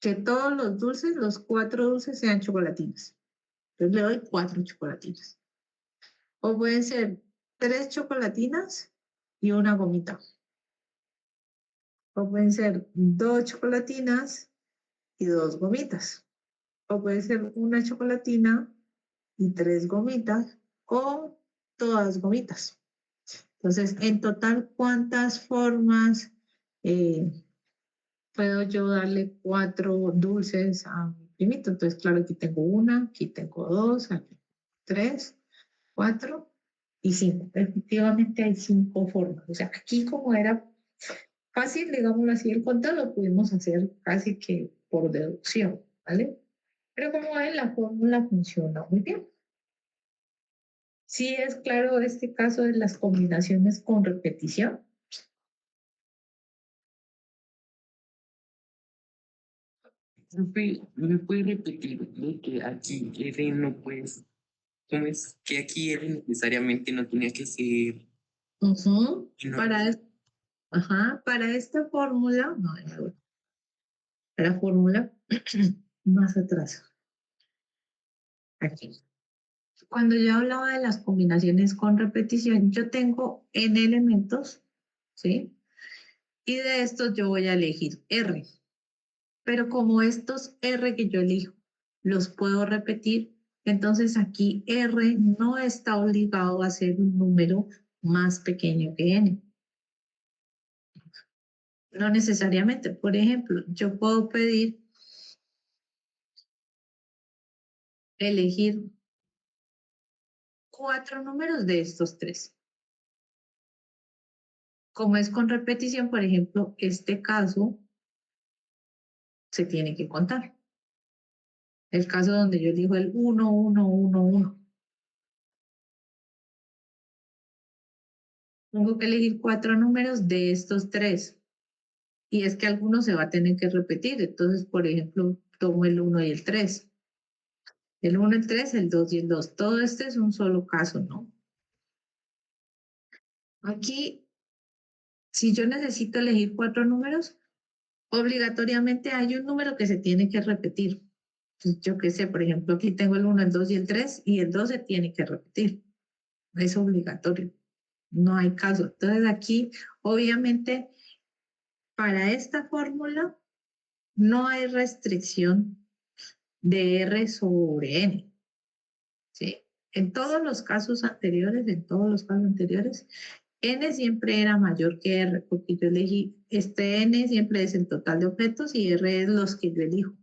que todos los dulces, los 4 dulces sean chocolatinas. Entonces le doy 4 chocolatinas. O pueden ser 3 chocolatinas y una gomita. O pueden ser 2 chocolatinas y 2 gomitas. O puede ser una chocolatina y 3 gomitas o todas gomitas. Entonces, en total, ¿cuántas formas puedo yo darle 4 dulces a mi primito? Entonces, claro, aquí tengo una, aquí tengo 2, aquí 3, 4 y 5. Efectivamente hay 5 formas. O sea, aquí como era fácil, digámoslo así, el contar lo pudimos hacer casi que por deducción, ¿vale? Pero como ven, la fórmula funciona muy bien. Sí es claro este caso de las combinaciones con repetición. Profe, ¿me puede repetir de que aquí R no puedes, cómo es que aquí R necesariamente no tenía que ser Ujú. menor? Para esta fórmula, no, la fórmula más atrás, aquí. Cuando yo hablaba de las combinaciones con repetición, yo tengo n elementos, ¿sí? Y de estos yo voy a elegir R. Pero como estos R que yo elijo los puedo repetir, entonces aquí R no está obligado a ser un número más pequeño que N. No necesariamente. Por ejemplo, yo puedo pedir elegir 4 números de estos 3. Como es con repetición, por ejemplo, este caso se tiene que contar. El caso donde yo elijo el 1, 1, 1, 1. Tengo que elegir 4 números de estos 3. Y es que algunos se va a tener que repetir. Entonces, por ejemplo, tomo el 1 y el 3. El 1, el 3, el 2 y el 2. Todo este es un solo caso, ¿no? Aquí, si yo necesito elegir 4 números, obligatoriamente hay un número que se tiene que repetir. Entonces, yo qué sé, por ejemplo, aquí tengo el 1, el 2 y el 3, y el 2 se tiene que repetir. Es obligatorio. No hay caso. Entonces, aquí, obviamente, para esta fórmula no hay restricción de R sobre N, ¿sí? En todos los casos anteriores, N siempre era mayor que R, porque yo elegí, este N siempre es el total de objetos y R es los que yo elijo.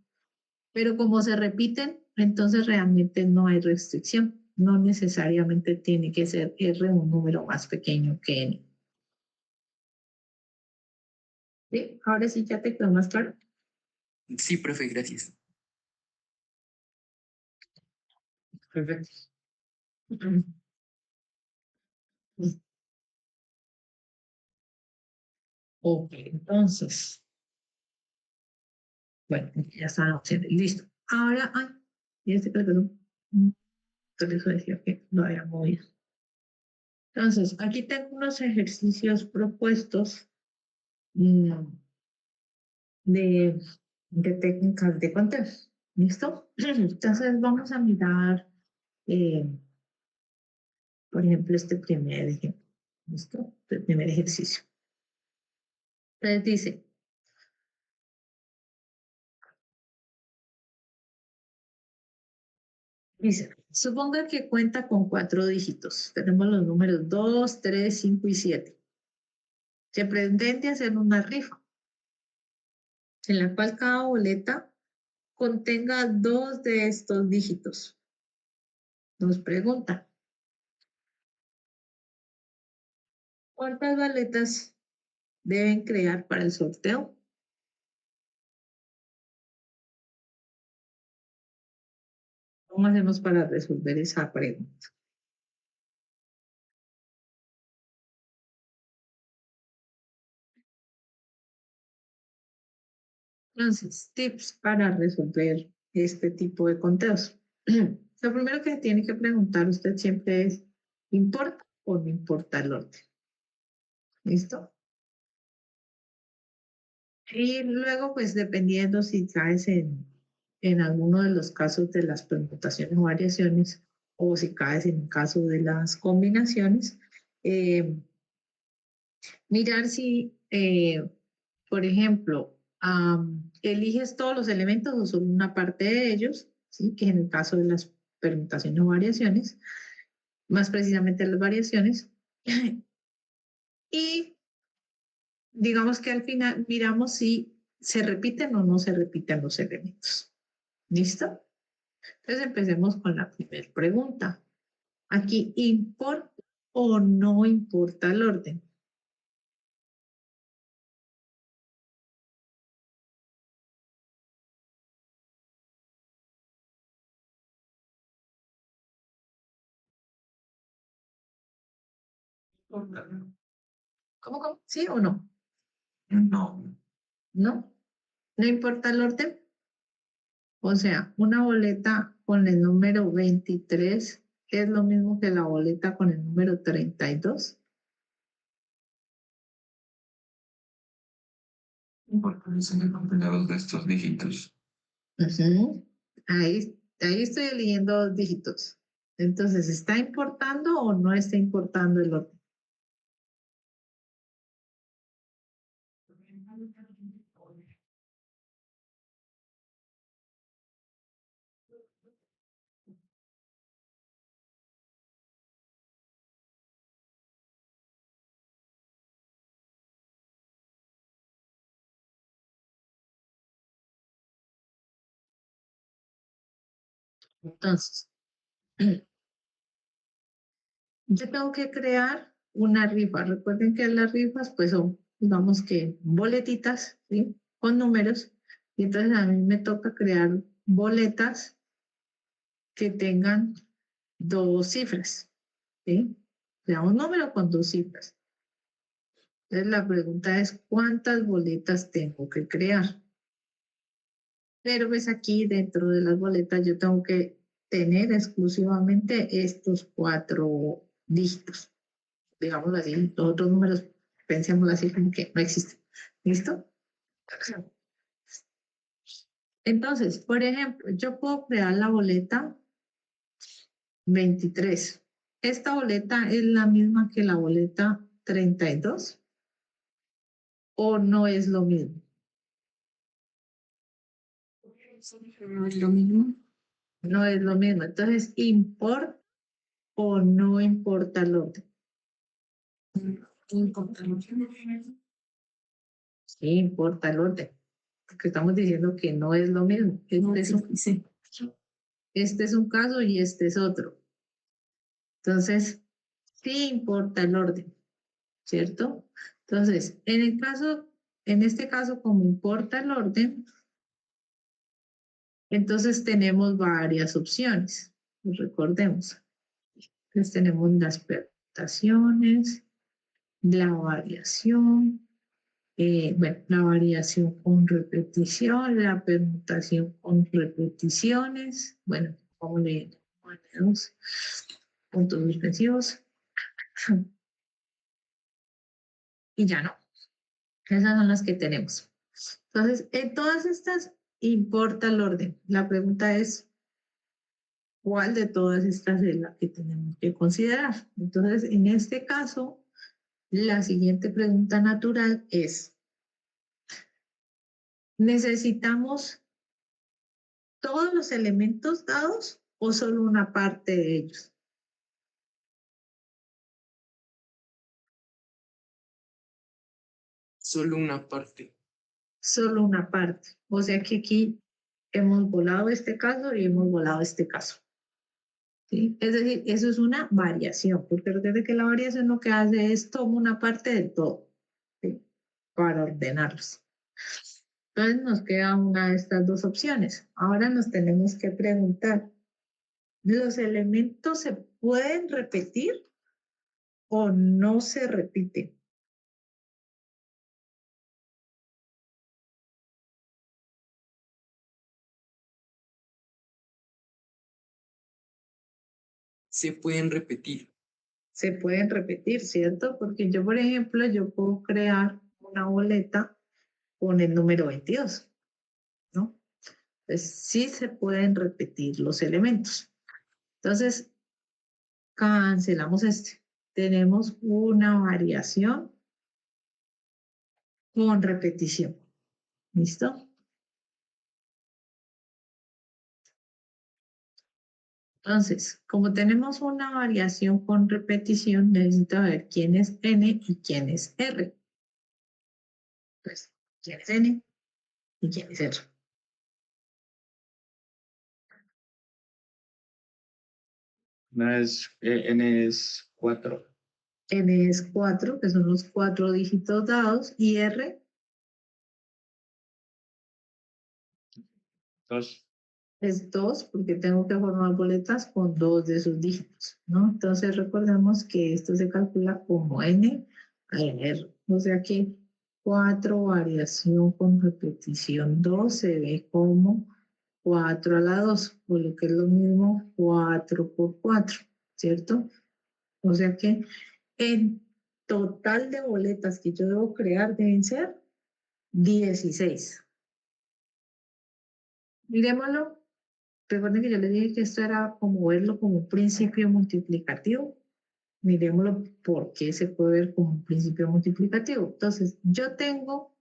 Pero como se repiten, entonces realmente no hay restricción. No necesariamente tiene que ser R un número más pequeño que N. ¿Sí? Ahora sí ya te quedó más claro. Sí, profe, gracias. Perfecto. Ok, entonces. Bueno, ya está la opción. Listo. Ahora, ay, y este creo. Entonces eso decía que lo había movido. Entonces, aquí tengo unos ejercicios propuestos de, de técnicas de conteo. ¿Listo? Entonces vamos a mirar, por ejemplo, este primer ejemplo. ¿Listo? El primer ejercicio. Entonces dice, suponga que cuenta con 4 dígitos. Tenemos los números 2, 3, 5 y 7. Se pretende hacer una rifa en la cual cada boleta contenga 2 de estos dígitos. Nos pregunta, ¿cuántas boletas deben crear para el sorteo? ¿Cómo hacemos para resolver esa pregunta? Entonces, tips para resolver este tipo de conteos. Lo primero que tiene que preguntar usted siempre es, ¿importa o no importa el orden? ¿Listo? Y luego, pues dependiendo si caes en alguno de los casos de las permutaciones o variaciones, o si caes en el caso de las combinaciones, eh, mirar si, por ejemplo, eliges todos los elementos o solo una parte de ellos, ¿sí? Que en el caso de las permutaciones o variaciones, más precisamente las variaciones, y digamos que al final miramos si se repiten o no se repiten los elementos. ¿Listo? Entonces empecemos con la primera pregunta. Aquí, ¿importa o no importa el orden? ¿Cómo? ¿Sí o no? No, ¿No? ¿No importa el orden? O sea, una boleta con el número 23 es lo mismo que la boleta con el número 32. porque dicen acompañados de estos dígitos. Ujú. Ahí estoy eligiendo 2 dígitos. Entonces, ¿está importando o no está importando el orden? Entonces, yo tengo que crear una rifa. Recuerden que las rifas, pues son, digamos que boletitas, ¿sí? Con números. Y entonces a mí me toca crear boletas que tengan 2 cifras, ¿sí? O sea, un número con 2 cifras. Entonces la pregunta es, ¿cuántas boletas tengo que crear? Pero pues aquí dentro de las boletas yo tengo que tener exclusivamente estos 4 dígitos. Digámoslo así, los otros números, pensemos así como que no existen. ¿Listo? Entonces, por ejemplo, yo puedo crear la boleta 23. Esta boleta es la misma que la boleta 32. o no es lo mismo. No es lo mismo. No es lo mismo. Entonces, ¿importa o no importa el orden? No importa. Sí, importa el orden. Porque estamos diciendo que no es lo mismo. No, Este sí. es un caso y este es otro. Entonces, sí importa el orden, ¿cierto? Entonces, en este caso, como importa el orden, entonces tenemos varias opciones. Recordemos. Entonces tenemos las permutaciones, la variación, bueno, la variación con repetición, la permutación con repeticiones, bueno, como le ponemos puntos suspensivos, y ya no. Esas son las que tenemos. Entonces, en todas estas importa el orden. La pregunta es, ¿cuál de todas estas es la que tenemos que considerar? Entonces, en este caso, la siguiente pregunta natural es, ¿necesitamos todos los elementos dados o solo una parte de ellos? Solo una parte. Solo una parte. O sea que aquí hemos volado este caso y hemos volado este caso. ¿Sí? Es decir, eso es una variación, porque recuerde que la variación lo que hace es toma una parte de todo, ¿sí? Para ordenarlos. Entonces nos queda una de estas dos opciones. Ahora nos tenemos que preguntar, ¿los elementos se pueden repetir o no se repiten? Se pueden repetir. Se pueden repetir, ¿cierto? Porque yo, por ejemplo, yo puedo crear una boleta con el número 22, ¿no? Entonces, sí se pueden repetir los elementos. Entonces, cancelamos este. Tenemos una variación con repetición. ¿Listo? Entonces, como tenemos una variación con repetición, necesito ver quién es n y quién es r. Pues, ¿quién es n y quién es r? N es 4. N es 4, que son los 4 dígitos dados, y r 2. es 2, porque tengo que formar boletas con 2 de sus dígitos, ¿no? Entonces recordemos que esto se calcula como n a r. O sea que 4 variación con repetición 2 se ve como 4 a la 2, por lo que es lo mismo 4 por 4, ¿cierto? O sea que en total de boletas que yo debo crear deben ser 16. Miremoslo. Recuerden que yo les dije que esto era como verlo como un principio multiplicativo. Miremoslo por qué se puede ver como un principio multiplicativo. Entonces, yo tengo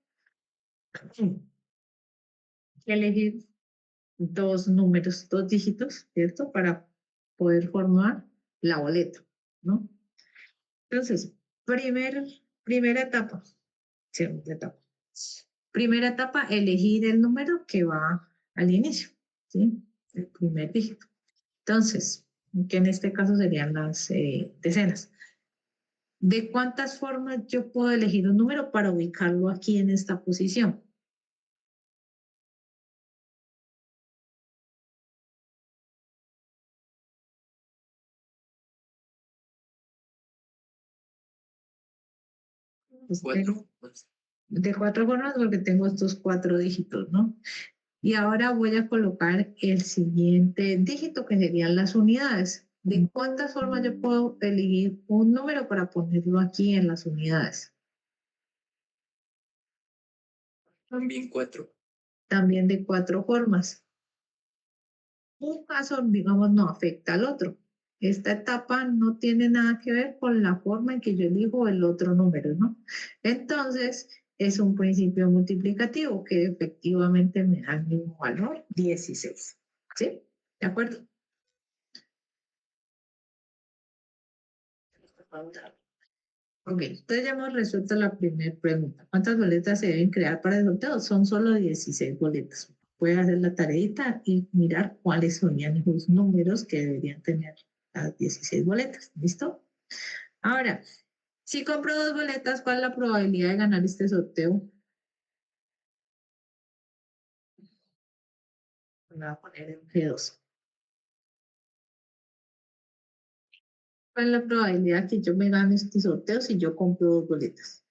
que elegir dos números, dos dígitos, ¿cierto? Para poder formar la boleta, ¿no? Entonces, primera etapa, segunda etapa. Primera etapa, elegir el número que va al inicio, ¿sí? El primer dígito. Entonces, que en este caso serían las decenas. ¿De cuántas formas yo puedo elegir un número para ubicarlo aquí en esta posición? Pues Cuatro. de 4 formas porque tengo estos 4 dígitos, ¿no? Y ahora voy a colocar el siguiente dígito que serían las unidades. ¿De cuántas formas yo puedo elegir un número para ponerlo aquí en las unidades? También 4. También de 4 formas. Un caso, digamos, no afecta al otro. Esta etapa no tiene nada que ver con la forma en que yo elijo el otro número, ¿no? Entonces, es un principio multiplicativo que efectivamente me da el mismo valor, 16. ¿Sí? ¿De acuerdo? Ok, entonces ya hemos resuelto la primera pregunta. ¿Cuántas boletas se deben crear para el sorteo? Son solo 16 boletas. Puede hacer la tareita y mirar cuáles serían los números que deberían tener las 16 boletas. ¿Listo? Ahora, si compro 2 boletas, ¿cuál es la probabilidad de ganar este sorteo? Me voy a poner en G2. ¿Cuál es la probabilidad que yo me gane este sorteo si yo compro 2 boletas?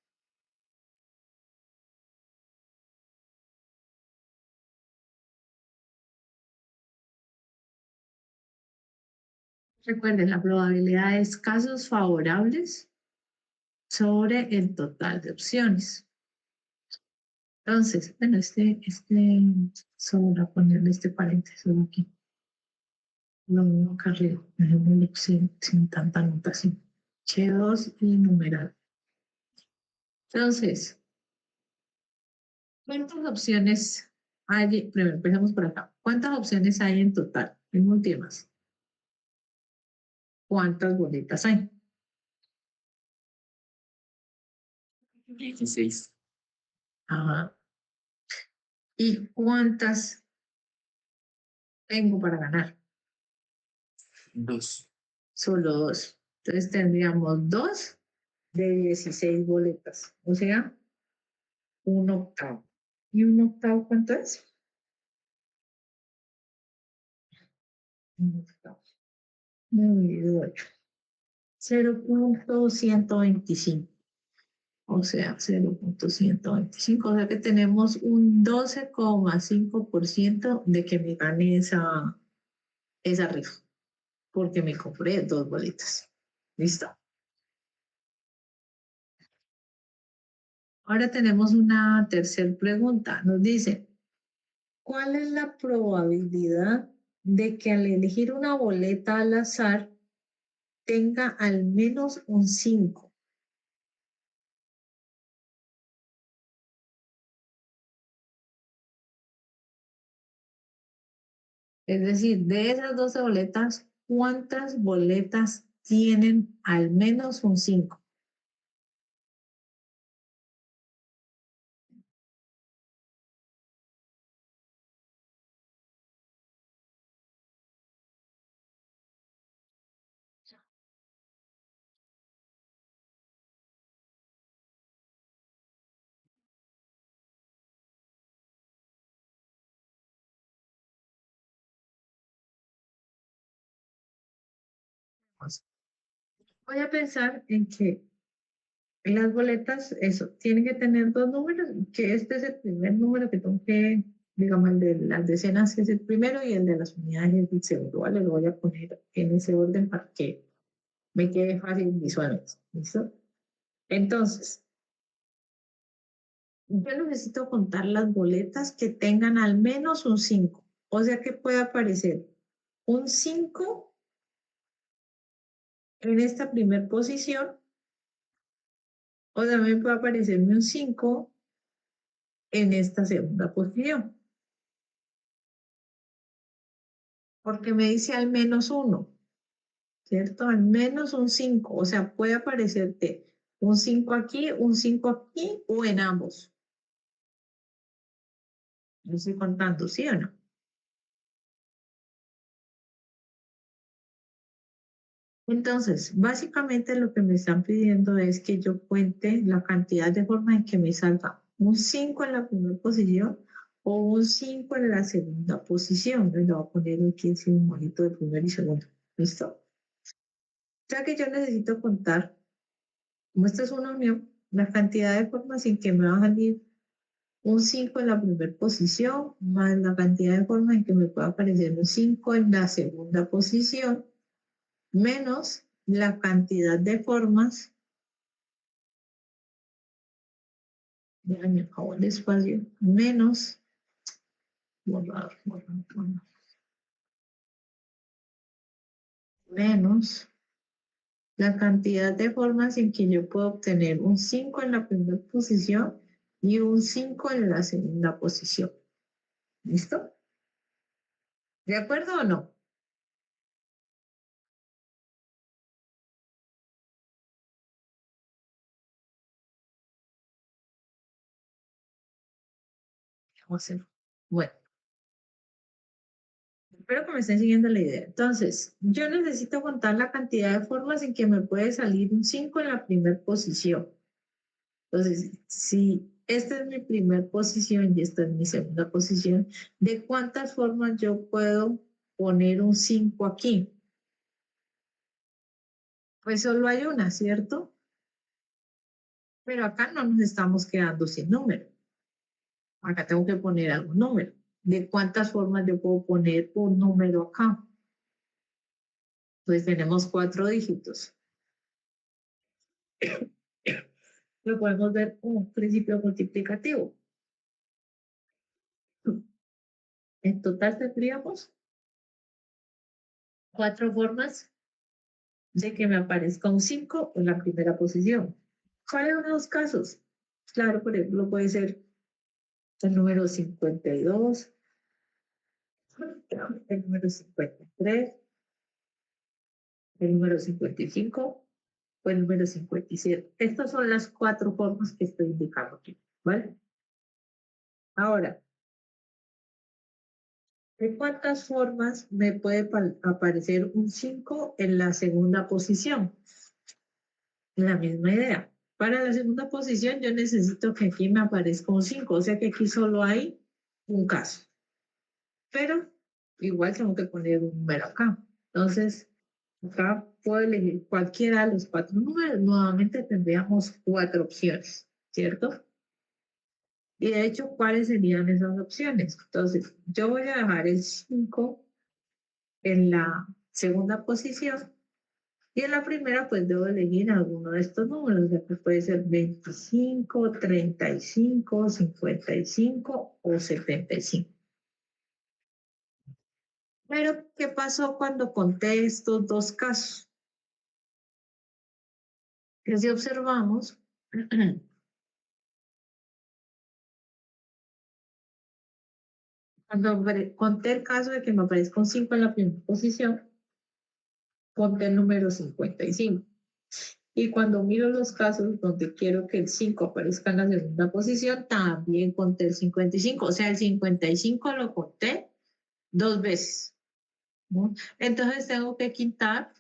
Recuerden, la probabilidad es casos favorables sobre el total de opciones. Entonces, bueno, solo voy a ponerle este paréntesis aquí. Lo mismo que arriba, dejémoslo sin tanta anotación. H2 y numeral. Entonces, ¿cuántas opciones hay? Primero, empezamos por acá. ¿Cuántas opciones hay en total? En últimas. ¿Cuántas boletas hay? 16. Ajá. ¿Y cuántas tengo para ganar? 2. Solo 2. Entonces tendríamos 2 de 16 boletas. O sea, un octavo. ¿Y un octavo cuánto es? Un octavo. 9/8. 0.125. O sea, 0.125. O sea que tenemos un 12,5% de que me gane esa rifa. Porque me compré 2 boletas. ¿Listo? Ahora tenemos una tercera pregunta. Nos dice, ¿cuál es la probabilidad de que al elegir una boleta al azar tenga al menos un 5? Es decir, de esas 12 boletas, ¿cuántas boletas tienen al menos un 5? Voy a pensar en que las boletas, eso, tienen que tener 2 números, que este es el primer número que tengo que, digamos, el de las decenas es el primero y el de las unidades es el segundo, ¿vale? Lo voy a poner en ese orden para que me quede fácil visualmente, ¿listo? Entonces, yo necesito contar las boletas que tengan al menos un 5, o sea que puede aparecer un 5 en esta primera posición, o también puede aparecerme un 5 en esta segunda posición, porque me dice al menos uno, ¿cierto? Al menos un 5, o sea, puede aparecerte un 5 aquí, un 5 aquí o en ambos. Yo estoy contando, ¿sí o no? Entonces, básicamente lo que me están pidiendo es que yo cuente la cantidad de formas en que me salga un 5 en la primera posición o un 5 en la segunda posición. Le voy a poner aquí el simbolito de primero y segundo. ¿Listo? Ya que yo necesito contar, como esto es una unión, la cantidad de formas en que me va a salir un 5 en la primera posición, más la cantidad de formas en que me puede aparecer un 5 en la segunda posición, menos la cantidad de formas, ya me acabó el espacio, menos, borrar, menos la cantidad de formas en que yo puedo obtener un 5 en la primera posición y un 5 en la segunda posición. ¿Listo? ¿De acuerdo o no? Vamos a hacer. Bueno, espero que me estén siguiendo la idea. Entonces, yo necesito contar la cantidad de formas en que me puede salir un 5 en la primera posición. Entonces, si esta es mi primera posición y esta es mi segunda posición, ¿de cuántas formas yo puedo poner un 5 aquí? Pues solo hay una, ¿cierto? Pero acá no nos estamos quedando sin número. Acá tengo que poner algún número. ¿De cuántas formas yo puedo poner un número acá? Pues tenemos 4 dígitos. Lo podemos ver como un principio multiplicativo. En total tendríamos 4 formas de que me aparezca un 5 en la primera posición. ¿Cuáles son los casos? Claro, por ejemplo, puede ser el número 52, el número 53, el número 55 o el número 57. Estas son las 4 formas que estoy indicando aquí, ¿vale? Ahora, ¿de cuántas formas me puede aparecer un 5 en la segunda posición? La misma idea. Para la segunda posición yo necesito que aquí me aparezca un 5, o sea que aquí solo hay un caso. Pero igual tengo que poner un número acá. Entonces, acá puedo elegir cualquiera de los 4 números. Nuevamente tendríamos 4 opciones, ¿cierto? Y de hecho, ¿cuáles serían esas opciones? Entonces, yo voy a dejar el 5 en la segunda posición y en la primera, pues debo elegir alguno de estos números, ya que puede ser 25, 35, 55 o 75. Pero, ¿qué pasó cuando conté estos dos casos? Que si observamos, cuando conté el caso de que me aparezca un 5 en la primera posición, conté el número 55. Y cuando miro los casos donde quiero que el 5 aparezca en la segunda posición, también conté el 55. O sea, el 55 lo conté 2 veces, ¿no? Entonces tengo que quitar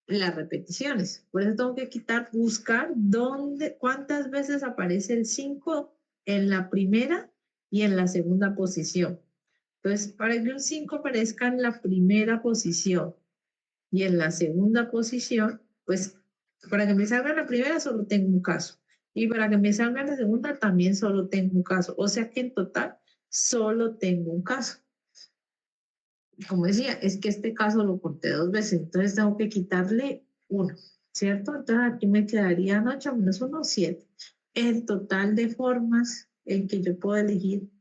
las repeticiones. Por eso tengo que quitar, buscar cuántas veces aparece el 5 en la primera y en la segunda posición. Entonces, para que un 5 aparezca en la primera posición y en la segunda posición, pues para que me salga en la primera solo tengo un caso. Y para que me salga en la segunda también solo tengo un caso. O sea que en total solo tengo un caso. Como decía, es que este caso lo conté 2 veces, entonces tengo que quitarle uno, ¿cierto? Entonces aquí me quedarían 8 menos 1, 7. El total de formas en que yo puedo elegir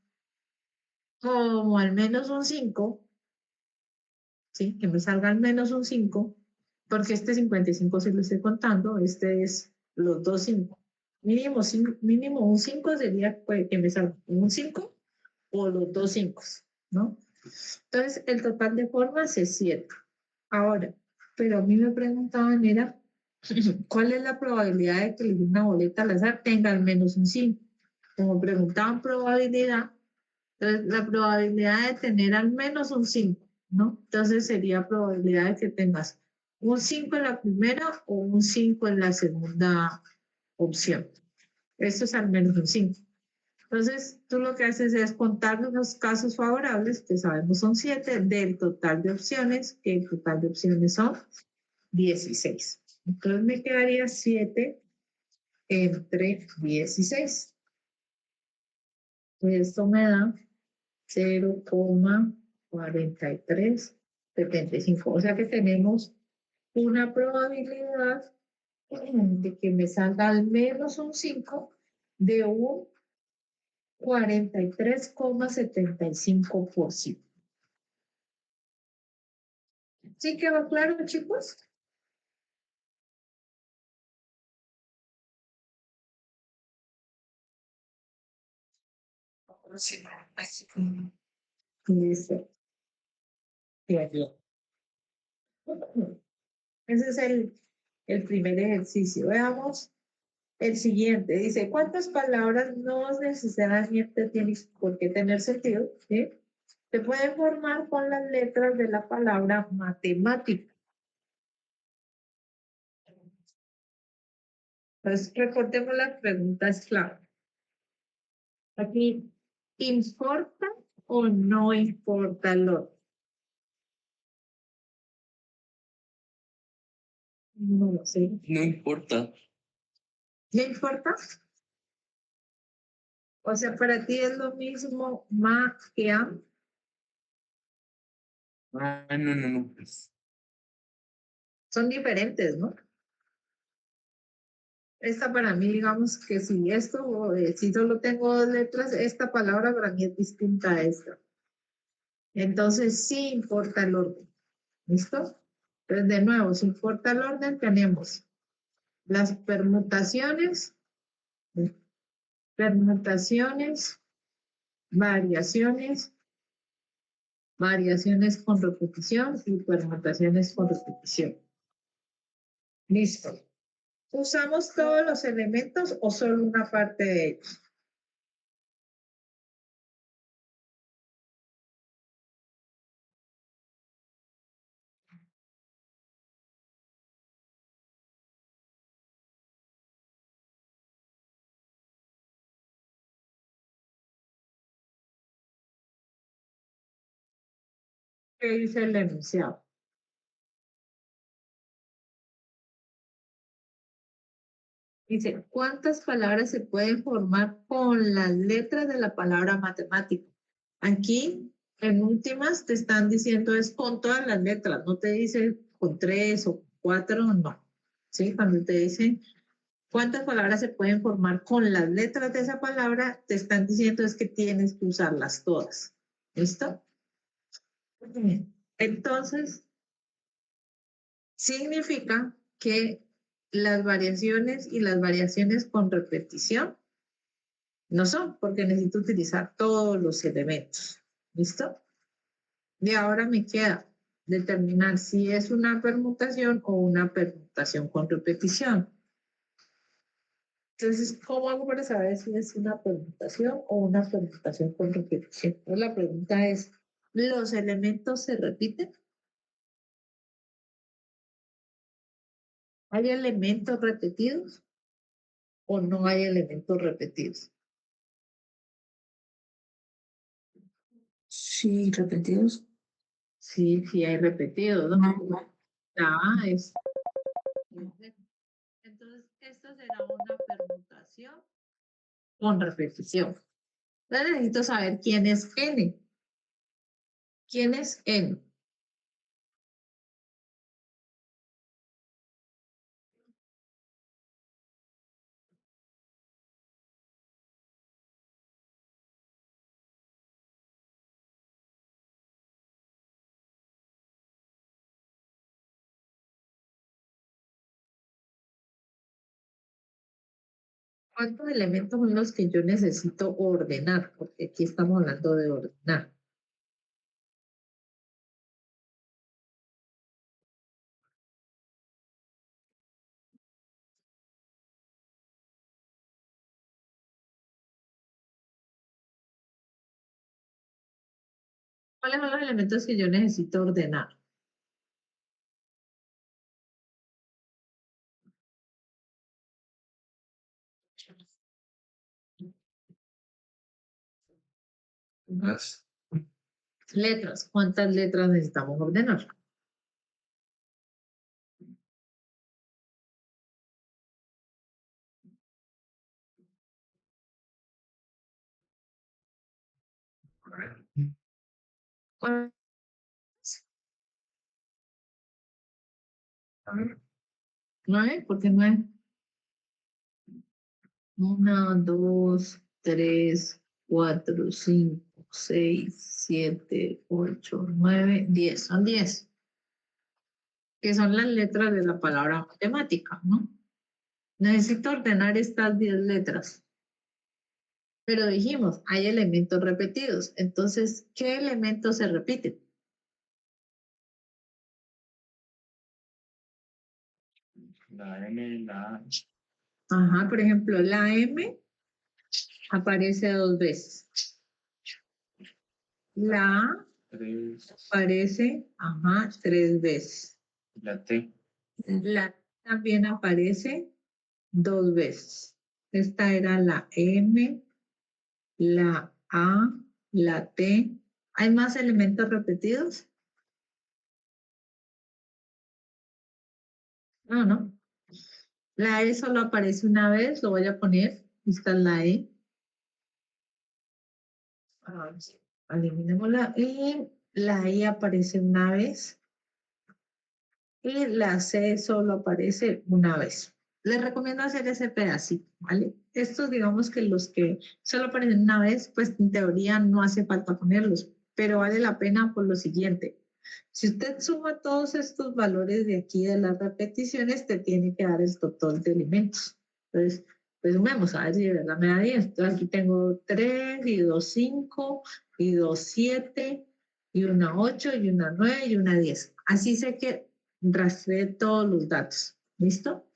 como al menos un 5, ¿sí? Que me salga al menos un 5, porque este 55 sí lo estoy contando, este es los dos 5. Mínimo un 5 sería pues, que me salga un 5 o los dos 5, ¿no? Entonces, el total de formas es 7. Ahora, pero a mí me preguntaban era, ¿cuál es la probabilidad de que elegir una boleta al azar tenga al menos un 5? Como preguntaban probabilidad, entonces la probabilidad de tener al menos un 5, ¿no? Entonces sería probabilidad de que tengas un 5 en la primera o un 5 en la segunda opción. Esto es al menos un 5. Entonces, tú lo que haces es contar los casos favorables, que sabemos son 7, del total de opciones, que el total de opciones son 16. Entonces me quedaría 7 entre 16. Esto me da 0,4375. O sea que tenemos una probabilidad de que me salga al menos un 5 de un 43,75%. ¿Sí quedó claro, chicos? Listo. Bien, bien. Ese es el primer ejercicio. Veamos el siguiente. Dice, ¿cuántas palabras no necesariamente tienen por qué tener sentido? ¿Sí? Se pueden formar con las letras de la palabra matemática. Entonces, recordemos las preguntas clave. Aquí, ¿importa o no importa el orden? No lo sé. No importa. ¿No importa? O sea, para ti es lo mismo ma que am. No. Pues, Son diferentes, ¿no? Esta para mí, digamos que si esto, si solo tengo dos letras, esta palabra para mí es distinta a esta. Entonces sí importa el orden. ¿Listo? Entonces, de nuevo, si importa el orden, tenemos las permutaciones, variaciones, variaciones con repetición y permutaciones con repetición. Listo. ¿Usamos todos los elementos o solo una parte de ellos? ¿Qué dice el enunciado? Dice, ¿cuántas palabras se pueden formar con las letras de la palabra matemática? Aquí, en últimas, te están diciendo es con todas las letras, no te dice con 3 o 4, no. ¿Sí? Cuando te dicen cuántas palabras se pueden formar con las letras de esa palabra, te están diciendo es que tienes que usarlas todas. ¿Listo? Entonces, significa que las variaciones y las variaciones con repetición no son, porque necesito utilizar todos los elementos. ¿Listo? Y ahora me queda determinar si es una permutación o una permutación con repetición. Entonces, ¿cómo hago para saber si es una permutación o una permutación con repetición? Entonces, la pregunta es, ¿los elementos se repiten? ¿Hay elementos repetidos o no hay elementos repetidos? Sí, repetidos. Sí, sí hay repetidos, ¿no? Ah, es. Entonces, esto será una permutación con repetición. Entonces, necesito saber quién es N. ¿Quién es N? ¿Cuántos elementos son los que yo necesito ordenar? Porque aquí estamos hablando de ordenar. ¿Cuáles son los elementos que yo necesito ordenar? Más. Letras. ¿Cuántas letras necesitamos ordenar? ¿Cuántas? 9, ¿por qué 9? 1, 2, 3, 4, 5, 6, 7, 8, 9, 10. Son 10, que son las letras de la palabra matemática, ¿no? Necesito ordenar estas 10 letras. Pero dijimos, hay elementos repetidos. Entonces, ¿qué elementos se repiten? La M, la A, Ajá, por ejemplo, la M aparece dos veces. La A 3, aparece, ajá, tres veces. la T. La T también aparece dos veces. Esta era la M, la A, la T. ¿Hay más elementos repetidos? No, no. La E solo aparece una vez, lo voy a poner. Esta es la E. Ah, sí. Eliminemos la E. La I aparece una vez y la C solo aparece una vez. Les recomiendo hacer ese pedacito, ¿vale? Estos, digamos que los que solo aparecen una vez, pues en teoría no hace falta ponerlos, pero vale la pena por lo siguiente. Si usted suma todos estos valores de aquí de las repeticiones, te tiene que dar el total de elementos. Entonces, pues sumemos, a ver si de verdad me da 10. Entonces aquí tengo 3 y 2 5 y 2 7 y una 8 y una 9 y una 10. Así sé que rastreé todos los datos. ¿Listo?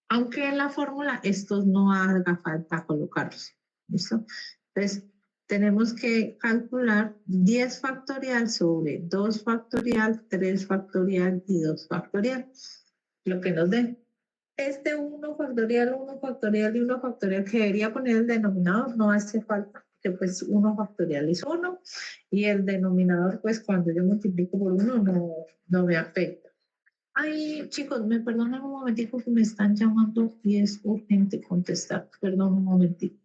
Aunque en la fórmula estos no haga falta colocarlos. ¿Listo? Entonces, tenemos que calcular 10 factorial sobre 2 factorial, 3 factorial y 2 factorial. Lo que nos dé. Este uno factorial y uno factorial que debería poner el denominador no hace falta, que pues uno factorial es uno y el denominador pues cuando yo multiplico por uno no me afecta. Ay, chicos, me perdonan un momentico que me están llamando y es urgente contestar. Perdón un momentito.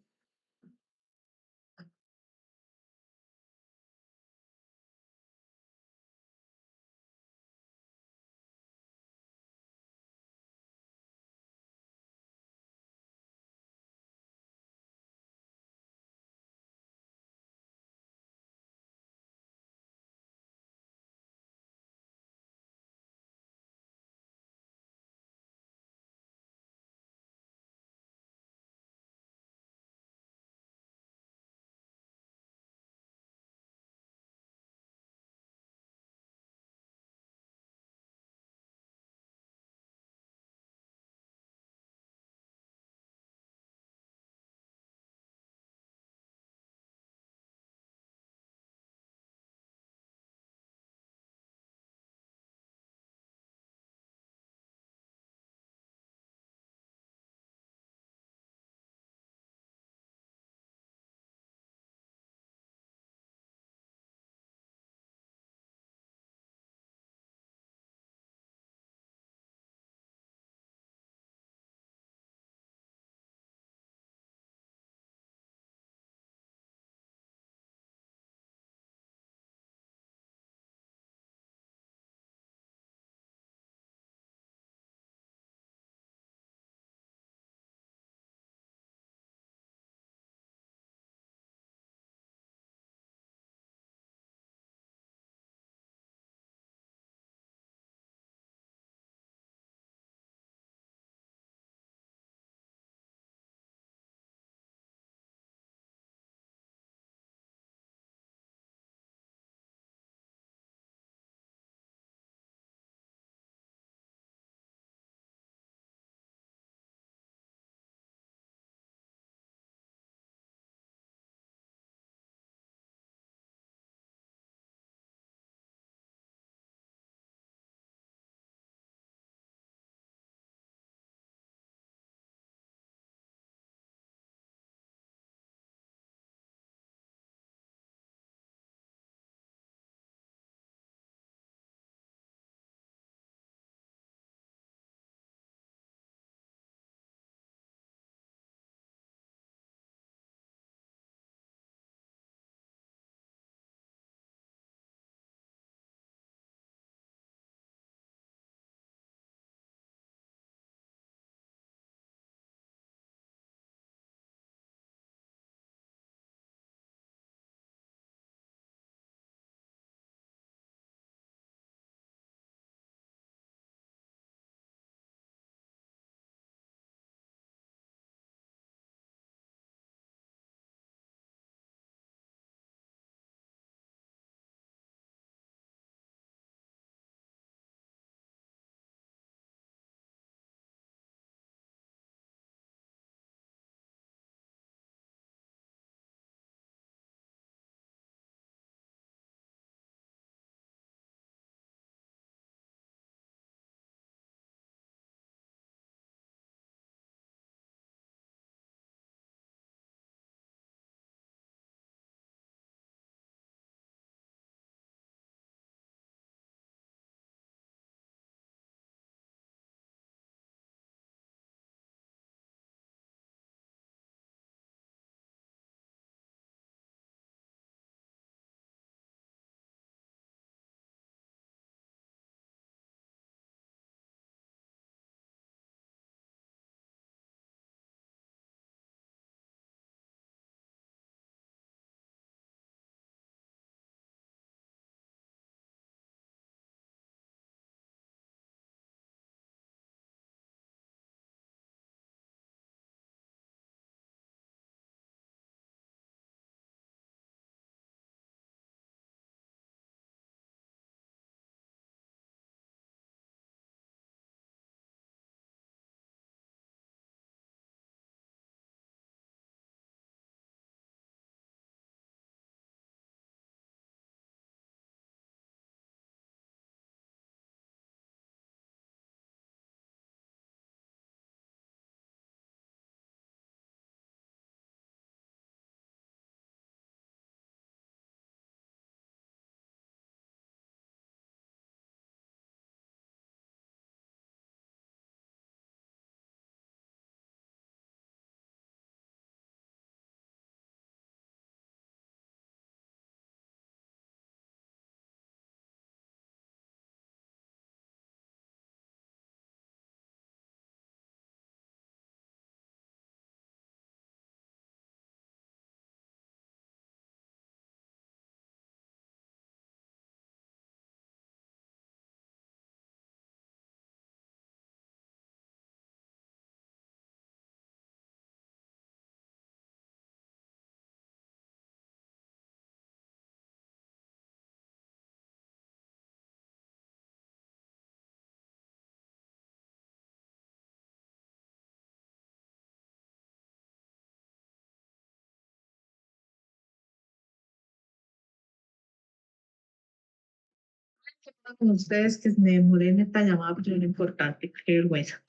con ustedes que me demoré en esta llamada, pero era importante, qué vergüenza.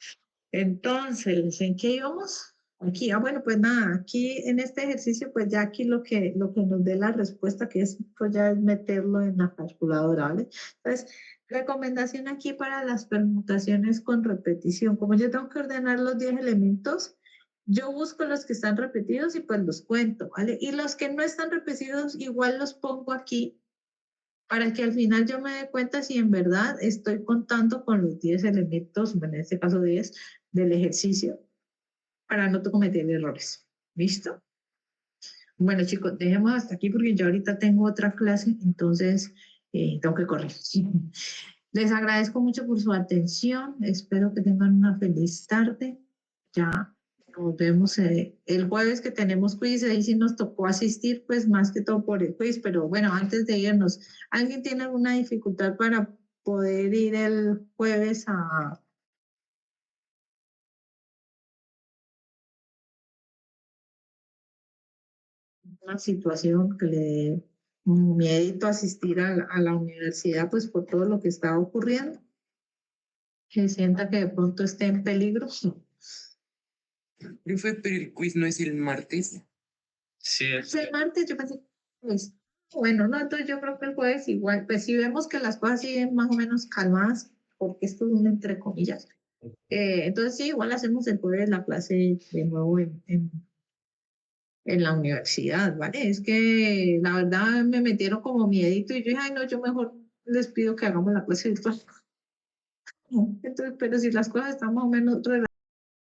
Entonces, ¿en qué íbamos? Aquí, bueno, pues nada, aquí en este ejercicio, pues ya aquí lo que nos dé la respuesta, que es, pues ya es meterlo en la calculadora, ¿vale? Entonces, recomendación aquí para las permutaciones con repetición. Como yo tengo que ordenar los 10 elementos, yo busco los que están repetidos y pues los cuento, ¿vale? Y los que no están repetidos, igual los pongo aquí para que al final yo me dé cuenta si en verdad estoy contando con los 10 elementos, bueno, en este caso 10, del ejercicio, para no cometer errores. ¿Listo? Bueno, chicos, dejemos hasta aquí porque yo ahorita tengo otra clase, entonces tengo que correr. Les agradezco mucho por su atención. Espero que tengan una feliz tarde. Ya nos vemos el jueves que tenemos quiz. Ahí sí nos tocó asistir, pues más que todo por el quiz. Pero bueno, antes de irnos, ¿alguien tiene alguna dificultad para poder ir el jueves a una situación que le dé miedo asistir a la universidad, pues por todo lo que está ocurriendo? Que sienta que de pronto esté en peligro. Profe, pero el quiz no es el martes. Sí, Pues el martes yo pensé, pues, bueno, no, entonces yo creo que el jueves igual, pues si vemos que las cosas siguen más o menos calmadas, porque esto es un entre comillas, entonces sí, igual hacemos el jueves la clase de nuevo en la universidad, ¿vale? Es que la verdad me metieron como miedito y yo dije, ay, no, yo mejor les pido que hagamos la clase virtual. Entonces, pero si las cosas están más o menos